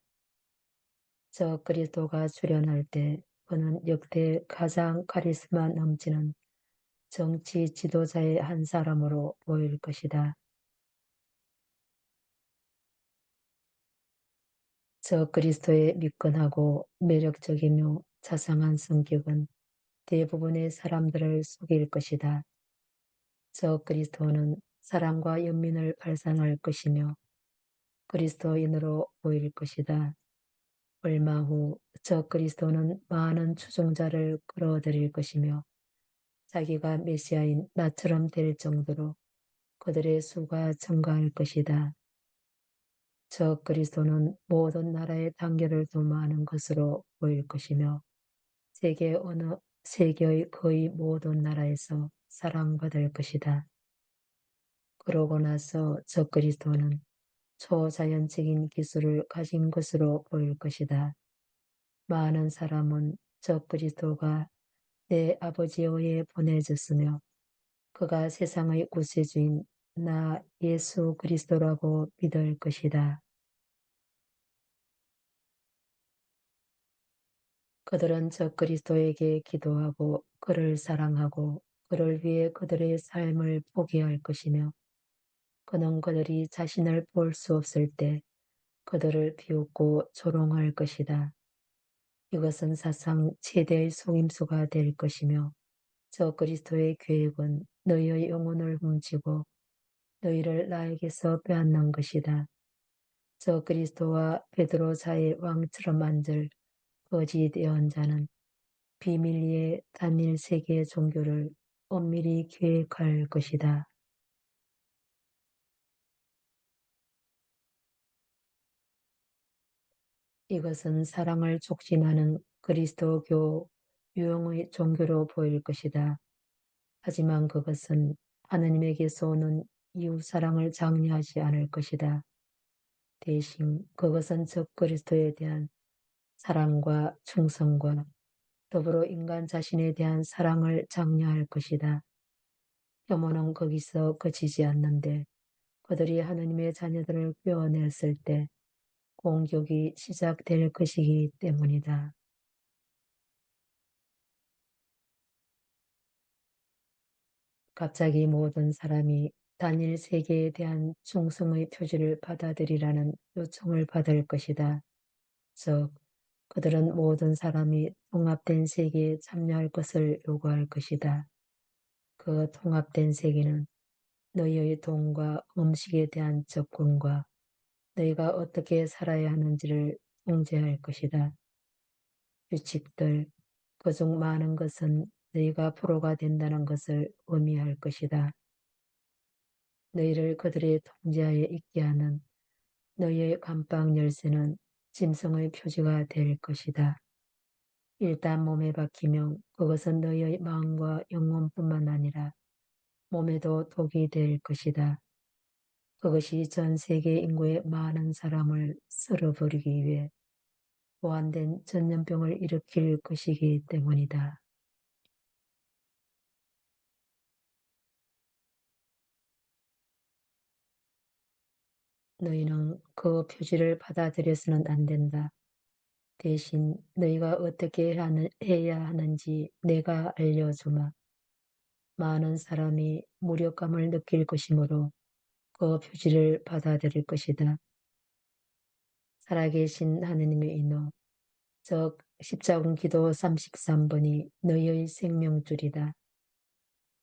저 그리스도가 출현할 때 그는 역대 가장 카리스마 넘치는 정치 지도자의 한 사람으로 보일 것이다. 저 그리스도의 미끈하고 매력적이며 자상한 성격은 대부분의 사람들을 속일 것이다. 저 그리스도는 사랑과 연민을 발산할 것이며 그리스도인으로 보일 것이다. 얼마 후 저 그리스도는 많은 추종자를 끌어들일 것이며 자기가 메시아인 나처럼 될 정도로 그들의 수가 증가할 것이다. 저 그리스도는 모든 나라의 단결을 도모하는 것으로 보일 것이며 세계의 거의 모든 나라에서 사랑받을 것이다. 그러고 나서 저 그리스도는 초자연적인 기술을 가진 것으로 보일 것이다. 많은 사람은 저 그리스도가 내 아버지에 의해 보내졌으며 그가 세상의 구세주인 나 예수 그리스도라고 믿을 것이다. 그들은 저 그리스도에게 기도하고 그를 사랑하고 그를 위해 그들의 삶을 포기할 것이며 그는 그들이 자신을 볼 수 없을 때 그들을 비웃고 조롱할 것이다. 이것은 사상 최대의 속임수가 될 것이며 저 그리스도의 계획은 너희의 영혼을 훔치고 너희를 나에게서 빼앗는 것이다. 저 그리스도와 베드로자의 왕처럼 앉을 거짓 예언자는 비밀리에 단일 세계 종교를 엄밀히 계획할 것이다. 이것은 사랑을 촉진하는 그리스도교 유형의 종교로 보일 것이다. 하지만 그것은 하느님에게서 오는 이웃 사랑을 장려하지 않을 것이다. 대신 그것은 적 그리스도에 대한 사랑과 충성과 더불어 인간 자신에 대한 사랑을 장려할 것이다. 혐오는 거기서 그치지 않는데 그들이 하느님의 자녀들을 꿰어냈을 때 공격이 시작될 것이기 때문이다. 갑자기 모든 사람이 단일 세계에 대한 충성의 표지를 받아들이라는 요청을 받을 것이다. 즉, 그들은 모든 사람이 통합된 세계에 참여할 것을 요구할 것이다. 그 통합된 세계는 너희의 돈과 음식에 대한 접근과 너희가 어떻게 살아야 하는지를 통제할 것이다. 규칙들, 그중 많은 것은 너희가 포로가 된다는 것을 의미할 것이다. 너희를 그들의 통제하에 있게 하는 너희의 감방 열쇠는 짐승의 표지가 될 것이다. 일단 몸에 박히면 그것은 너희의 마음과 영혼뿐만 아니라 몸에도 독이 될 것이다. 그것이 전 세계 인구의 많은 사람을 쓸어버리기 위해 보완된 전염병을 일으킬 것이기 때문이다. 너희는 그 표지를 받아들여서는 안 된다. 대신 너희가 어떻게 해야 하는지 내가 알려주마. 많은 사람이 무력감을 느낄 것이므로 그 표지를 받아들일 것이다. 살아계신 하느님의 인호, 즉 십자군 기도 33번이 너희의 생명줄이다.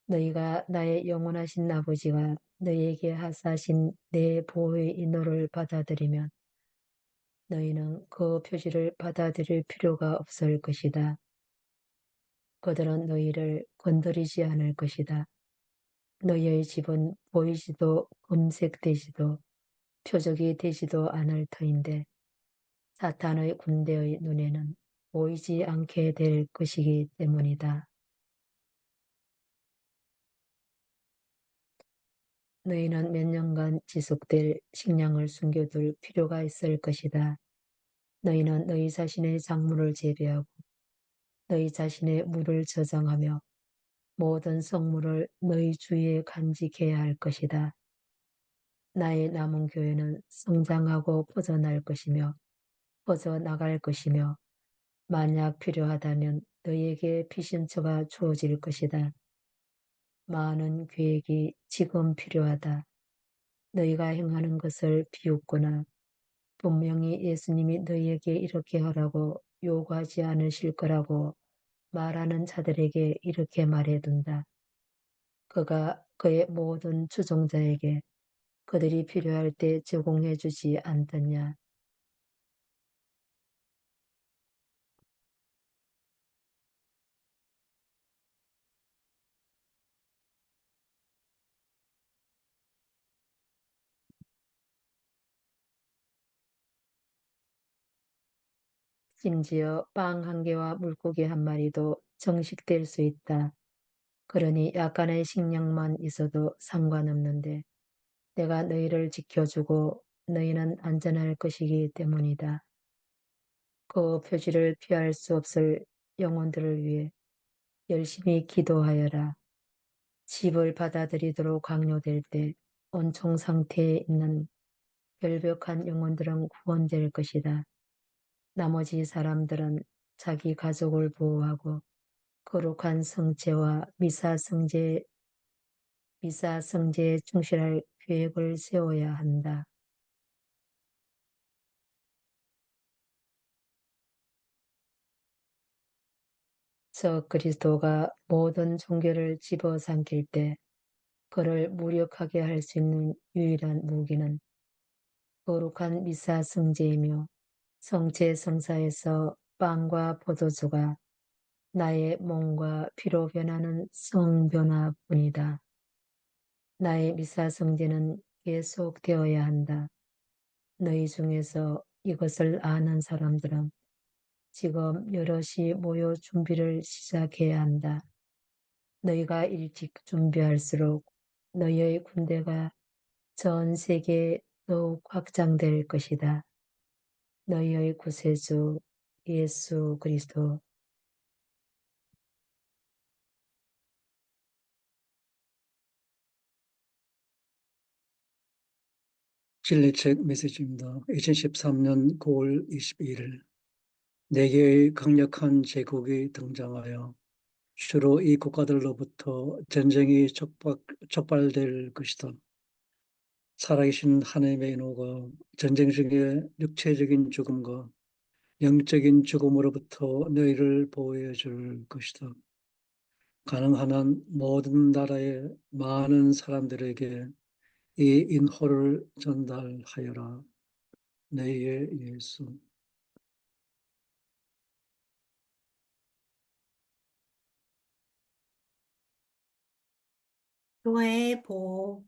너희가 나의 영원하신 아버지가 너희에게 하사하신 내 보호의 인호를 받아들이면 너희는 그 표지를 받아들일 필요가 없을 것이다. 그들은 너희를 건드리지 않을 것이다. 너희의 집은 보이지도 검색되지도 표적이 되지도 않을 터인데 사탄의 군대의 눈에는 보이지 않게 될 것이기 때문이다. 너희는 몇 년간 지속될 식량을 숨겨둘 필요가 있을 것이다. 너희는 너희 자신의 작물을 재배하고 너희 자신의 물을 저장하며 모든 성물을 너희 주위에 간직해야 할 것이다. 나의 남은 교회는 성장하고 퍼져날 것이며 퍼져나갈 것이며 만약 필요하다면 너희에게 피신처가 주어질 것이다. 많은 계획이 지금 필요하다. 너희가 행하는 것을 비웃거나 분명히 예수님이 너희에게 이렇게 하라고 요구하지 않으실 거라고 말하는 자들에게 이렇게 말해둔다. 그가 그의 모든 추종자에게 그들이 필요할 때 제공해 주지 않더냐. 심지어 빵 한 개와 물고기 한 마리도 정식될 수 있다. 그러니 약간의 식량만 있어도 상관없는데 내가 너희를 지켜주고 너희는 안전할 것이기 때문이다. 그 표지를 피할 수 없을 영혼들을 위해 열심히 기도하여라. 집을 받아들이도록 강요될 때 온총 상태에 있는 결벽한 영혼들은 구원될 것이다. 나머지 사람들은 자기 가족을 보호하고 거룩한 성체와 미사성제에 충실할 계획을 세워야 한다. 저 그리스도가 모든 종교를 집어삼킬 때 그를 무력하게 할 수 있는 유일한 무기는 거룩한 미사 성제이며 성체 성사에서 빵과 포도주가 나의 몸과 피로 변하는 성변화뿐이다. 나의 미사 성제는 계속되어야 한다. 너희 중에서 이것을 아는 사람들은 지금 여럿이 모여 준비를 시작해야 한다. 너희가 일찍 준비할수록 너희의 군대가 전 세계에 더욱 확장될 것이다. 너희의 구세주 예수 그리스도 진리책 메시지입니다. 2013년 9월 22일 네 개의 강력한 제국이 등장하여 주로 이 국가들로부터 전쟁이 촉발될 것이다. 살아계신 하나님의 인호가 전쟁 중에 육체적인 죽음과 영적인 죽음으로부터 너희를 보호해 줄 것이다. 가능한 한 모든 나라의 많은 사람들에게 이 인호를 전달하여라. 너희의 예수. 교회의 보호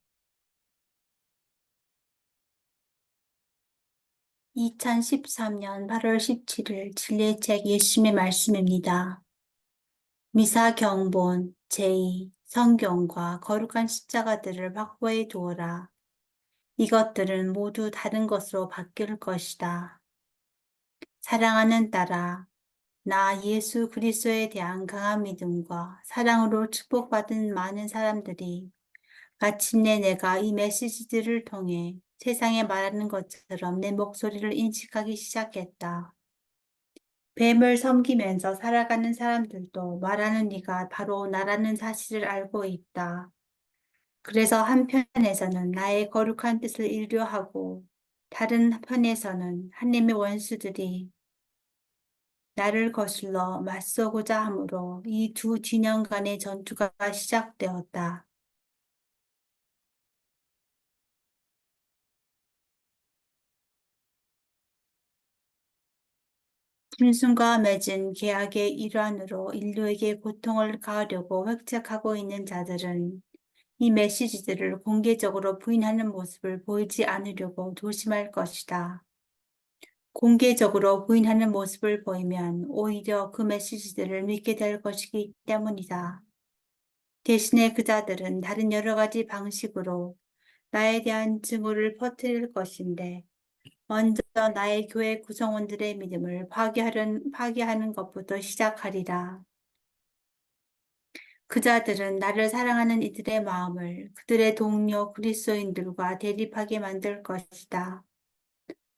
2013년 8월 17일 진리의 예수님의 말씀입니다. 미사 경본 제2 성경과 거룩한 십자가들을 확보해 두어라. 이것들은 모두 다른 것으로 바뀔 것이다. 사랑하는 딸아, 나 예수 그리스도에 대한 강한 믿음과 사랑으로 축복받은 많은 사람들이 마침내 내가 이 메시지들을 통해 세상에 말하는 것처럼 내 목소리를 인식하기 시작했다. 뱀을 섬기면서 살아가는 사람들도 말하는 네가 바로 나라는 사실을 알고 있다. 그래서 한편에서는 나의 거룩한 뜻을 이루려 하고 다른 편에서는 하나님의 원수들이 나를 거슬러 맞서고자 하므로 이 두 진영 간의 전투가 시작되었다. 짐승과 맺은 계약의 일환으로 인류에게 고통을 가하려고 획책하고 있는 자들은 이 메시지들을 공개적으로 부인하는 모습을 보이지 않으려고 조심할 것이다. 공개적으로 부인하는 모습을 보이면 오히려 그 메시지들을 믿게 될 것이기 때문이다. 대신에 그 자들은 다른 여러 가지 방식으로 나에 대한 증오를 퍼뜨릴 것인데 먼저 나의 교회 구성원들의 믿음을 파괴하는 것부터 시작하리라. 그 자들은 나를 사랑하는 이들의 마음을 그들의 동료 그리스도인들과 대립하게 만들 것이다.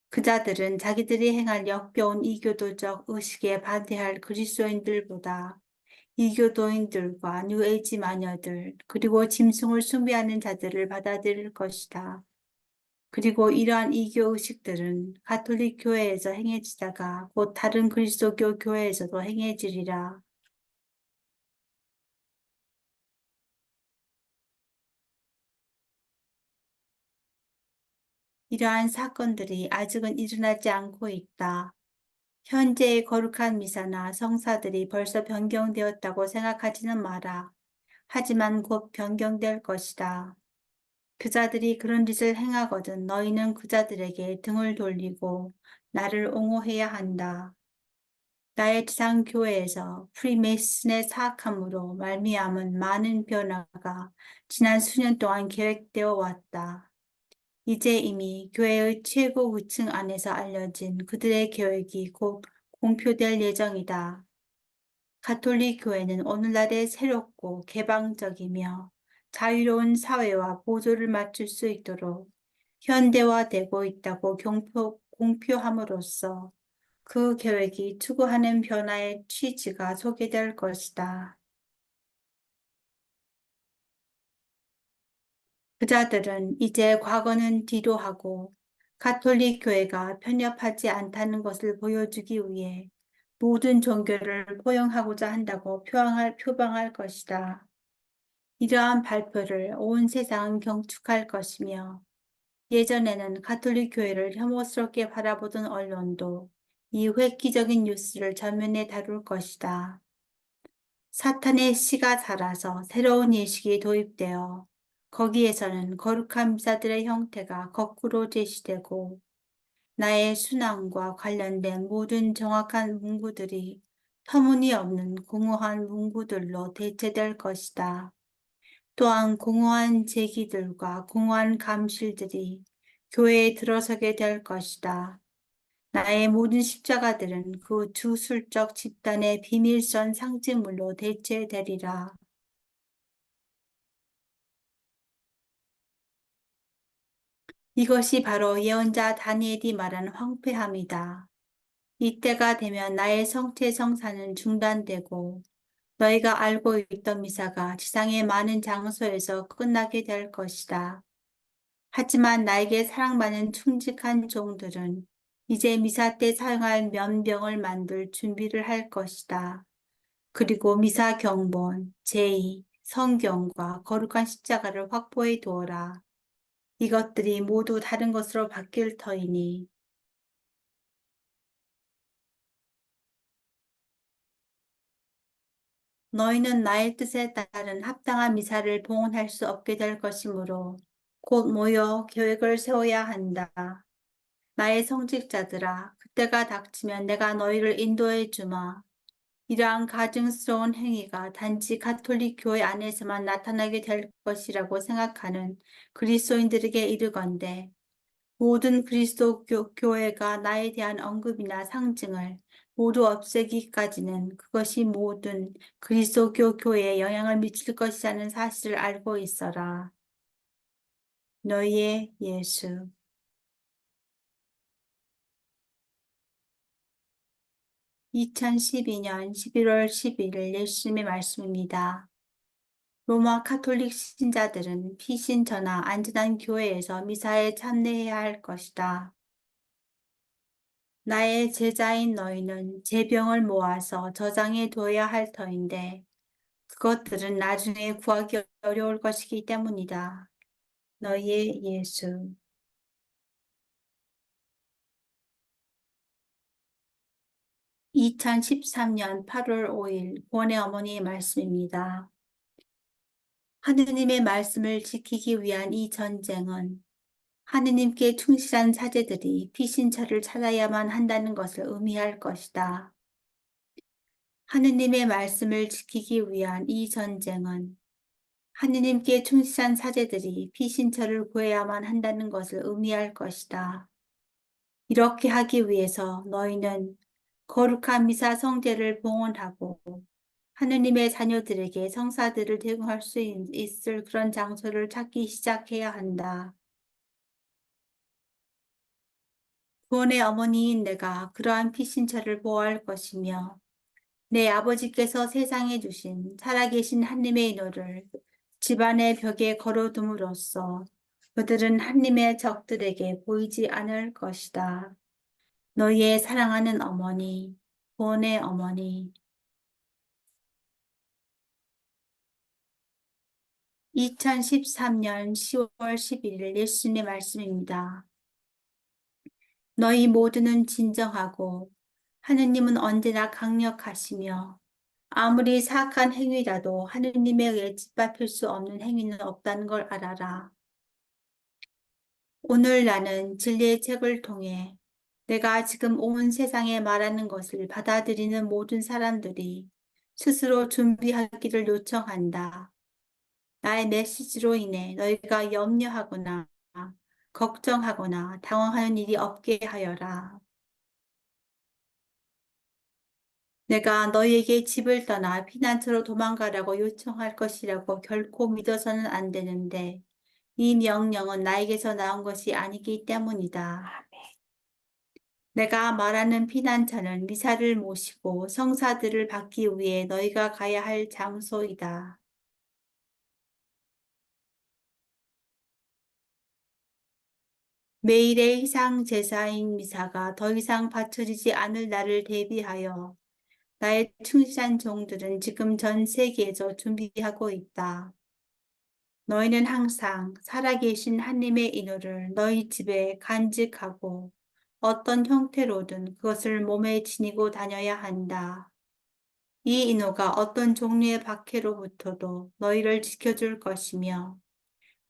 그 자들은 자기들이 행할 역겨운 이교도적 의식에 반대할 그리스도인들보다 이교도인들과 뉴에이지 마녀들, 그리고 짐승을 숭배하는 자들을 받아들일 것이다. 그리고 이러한 이교 의식들은 가톨릭 교회에서 행해지다가 곧 다른 그리스도교 교회에서도 행해지리라. 이러한 사건들이 아직은 일어나지 않고 있다. 현재의 거룩한 미사나 성사들이 벌써 변경되었다고 생각하지는 마라. 하지만 곧 변경될 것이다. 그자들이 그런 짓을 행하거든 너희는 그자들에게 등을 돌리고 나를 옹호해야 한다. 나의 지상 교회에서 프리메이슨의 사악함으로 말미암은 많은 변화가 지난 수년 동안 계획되어 왔다. 이제 이미 교회의 최고 위층 안에서 알려진 그들의 계획이 곧 공표될 예정이다. 가톨릭 교회는 오늘날의 새롭고 개방적이며 자유로운 사회와 보조를 맞출 수 있도록 현대화되고 있다고 공표함으로써 그 계획이 추구하는 변화의 취지가 소개될 것이다. 그자들은 이제 과거는 뒤로 하고 가톨릭 교회가 편협하지 않다는 것을 보여주기 위해 모든 종교를 포용하고자 한다고 표방할 것이다. 이러한 발표를 온 세상은 경축할 것이며 예전에는 가톨릭 교회를 혐오스럽게 바라보던 언론도 이 획기적인 뉴스를 전면에 다룰 것이다. 사탄의 씨가 자라서 새로운 예식이 도입되어 거기에서는 거룩한 미사들의 형태가 거꾸로 제시되고 나의 순환과 관련된 모든 정확한 문구들이 터무니없는 공허한 문구들로 대체될 것이다. 또한 공허한 제기들과 공허한 감실들이 교회에 들어서게 될 것이다. 나의 모든 십자가들은 그 주술적 집단의 비밀선 상징물로 대체되리라. 이것이 바로 예언자 다니엘이 말한 황폐함이다. 이때가 되면 나의 성체 성사는 중단되고 너희가 알고 있던 미사가 지상의 많은 장소에서 끝나게 될 것이다. 하지만 나에게 사랑받는 충직한 종들은 이제 미사 때 사용할 면병을 만들 준비를 할 것이다. 그리고 미사 경본, 제의, 성경과 거룩한 십자가를 확보해 두어라. 이것들이 모두 다른 것으로 바뀔 터이니 너희는 나의 뜻에 따른 합당한 미사를 봉헌할 수 없게 될 것이므로 곧 모여 계획을 세워야 한다. 나의 성직자들아, 그때가 닥치면 내가 너희를 인도해 주마. 이러한 가증스러운 행위가 단지 가톨릭 교회 안에서만 나타나게 될 것이라고 생각하는 그리스도인들에게 이르건대 모든 그리스도 교회가 나에 대한 언급이나 상징을 모두 없애기까지는 그것이 모든 그리스도교 교회에 영향을 미칠 것이라는 사실을 알고 있어라. 너희의 예수. 2012년 11월 11일 예수님의 말씀입니다. 로마 카톨릭 신자들은 피신처나 안전한 교회에서 미사에 참여해야 할 것이다. 나의 제자인 너희는 제병을 모아서 저장해 둬야 할 터인데 그것들은 나중에 구하기 어려울 것이기 때문이다. 너희의 예수. 2013년 8월 5일 구원의 어머니의 말씀입니다. 하느님의 말씀을 지키기 위한 이 전쟁은 하느님께 충실한 사제들이 피신처를 찾아야만 한다는 것을 의미할 것이다. 하느님의 말씀을 지키기 위한 이 전쟁은 하느님께 충실한 사제들이 피신처를 구해야만 한다는 것을 의미할 것이다. 이렇게 하기 위해서 너희는 거룩한 미사 성제를 봉헌하고 하느님의 자녀들에게 성사들을 제공할 수 있을 그런 장소를 찾기 시작해야 한다. 구원의 어머니인 내가 그러한 피신처를 보호할 것이며 내 아버지께서 세상에 주신 살아계신 하느님의 인호를 집안의 벽에 걸어둠으로써 그들은 하느님의 적들에게 보이지 않을 것이다. 너희의 사랑하는 어머니, 구원의 어머니. 2013년 10월 11일 예수님의 말씀입니다. 너희 모두는 진정하고 하느님은 언제나 강력하시며 아무리 사악한 행위라도 하느님에 의해 짓밟힐 수 없는 행위는 없다는 걸 알아라. 오늘 나는 진리의 책을 통해 내가 지금 온 세상에 말하는 것을 받아들이는 모든 사람들이 스스로 준비하기를 요청한다. 나의 메시지로 인해 너희가 염려하거나 걱정하거나 당황하는 일이 없게 하여라. 내가 너희에게 집을 떠나 피난처로 도망가라고 요청할 것이라고 결코 믿어서는 안 되는데 이 명령은 나에게서 나온 것이 아니기 때문이다. 내가 말하는 피난처는 미사를 모시고 성사들을 받기 위해 너희가 가야 할 장소이다. 매일의 희상 제사인 미사가 더 이상 바쳐지지 않을 날을 대비하여 나의 충실한 종들은 지금 전 세계에서 준비하고 있다. 너희는 항상 살아계신 하나님의 인호를 너희 집에 간직하고 어떤 형태로든 그것을 몸에 지니고 다녀야 한다. 이 인호가 어떤 종류의 박해로부터도 너희를 지켜줄 것이며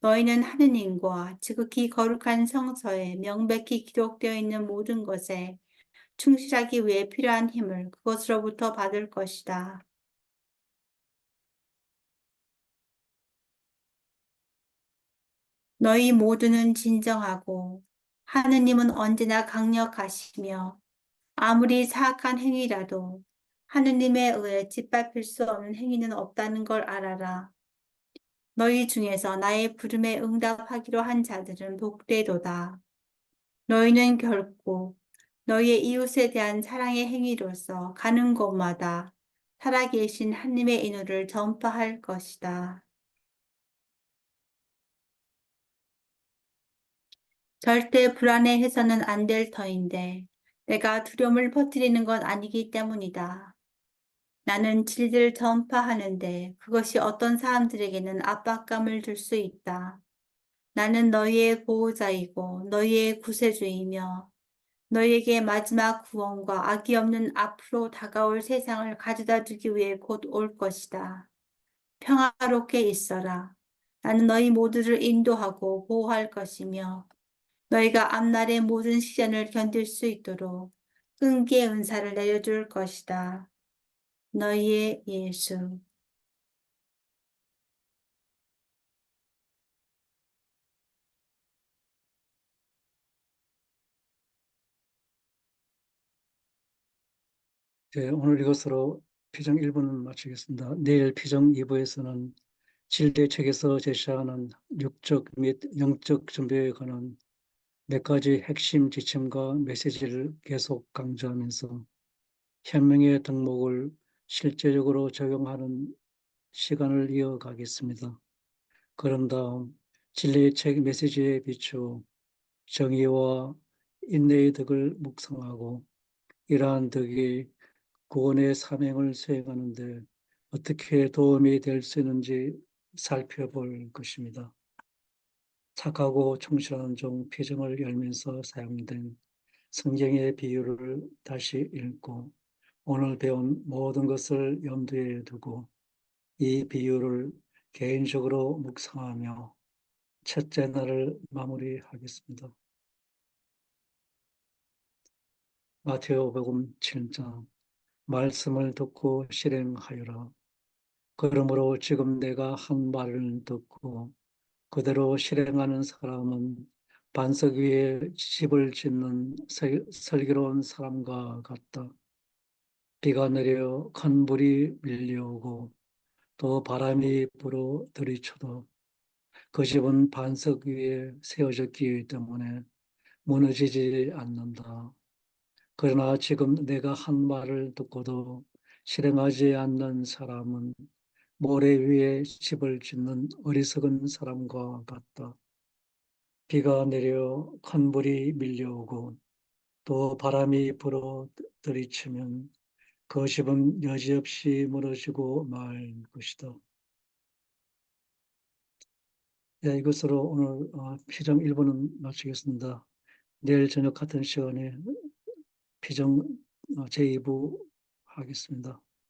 너희는 하느님과 지극히 거룩한 성서에 명백히 기록되어 있는 모든 것에 충실하기 위해 필요한 힘을 그것으로부터 받을 것이다. 너희 모두는 진정하고 하느님은 언제나 강력하시며 아무리 사악한 행위라도 하느님에 의해 짓밟힐 수 없는 행위는 없다는 걸 알아라. 너희 중에서 나의 부름에 응답하기로 한 자들은 복되도다. 너희는 결코 너희의 이웃에 대한 사랑의 행위로서 가는 곳마다 살아계신 하나님의 인호를 전파할 것이다. 절대 불안해해서는 안 될 터인데 내가 두려움을 퍼뜨리는 건 아니기 때문이다. 나는 진리를 전파하는데 그것이 어떤 사람들에게는 압박감을 줄 수 있다. 나는 너희의 보호자이고 너희의 구세주이며 너희에게 마지막 구원과 악이 없는 앞으로 다가올 세상을 가져다 주기 위해 곧 올 것이다. 평화롭게 있어라. 나는 너희 모두를 인도하고 보호할 것이며 너희가 앞날의 모든 시련을 견딜 수 있도록 끈기의 은사를 내려줄 것이다. 너희의 예수. 네, 오늘 이것으로 피정 1부는 마치겠습니다. 내일 피정 2부에서는 진례책에서 제시하는 육적 및 영적 준비에 관한 몇 가지 핵심 지침과 메시지를 계속 강조하면서 현명의 덕목을 실제적으로 적용하는 시간을 이어가겠습니다. 그런 다음 진리의 책 메시지에 비추어 정의와 인내의 덕을 묵상하고 이러한 덕이 구원의 사명을 수행하는 데 어떻게 도움이 될 수 있는지 살펴볼 것입니다. 착하고 충실한 종 피정을 열면서 사용된 성경의 비유를 다시 읽고 오늘 배운 모든 것을 염두에 두고 이 비유를 개인적으로 묵상하며 첫째 날을 마무리하겠습니다. 마테오복음 7장 말씀을 듣고 실행하여라. 그러므로 지금 내가 한 말을 듣고 그대로 실행하는 사람은 반석 위에 집을 짓는 슬기로운 사람과 같다. 비가 내려 큰 물이 밀려오고 또 바람이 불어 들이쳐도 그 집은 반석 위에 세워졌기 때문에 무너지지 않는다. 그러나 지금 내가 한 말을 듣고도 실행하지 않는 사람은 모래 위에 집을 짓는 어리석은 사람과 같다. 비가 내려 큰 불이 밀려오고 또 바람이 불어 들이치면 그 집은 여지없이 무너지고 말 것이다. 네, 이것으로 오늘 피정 1부는 마치겠습니다. 내일 저녁 같은 시간에 피정 제2부 하겠습니다.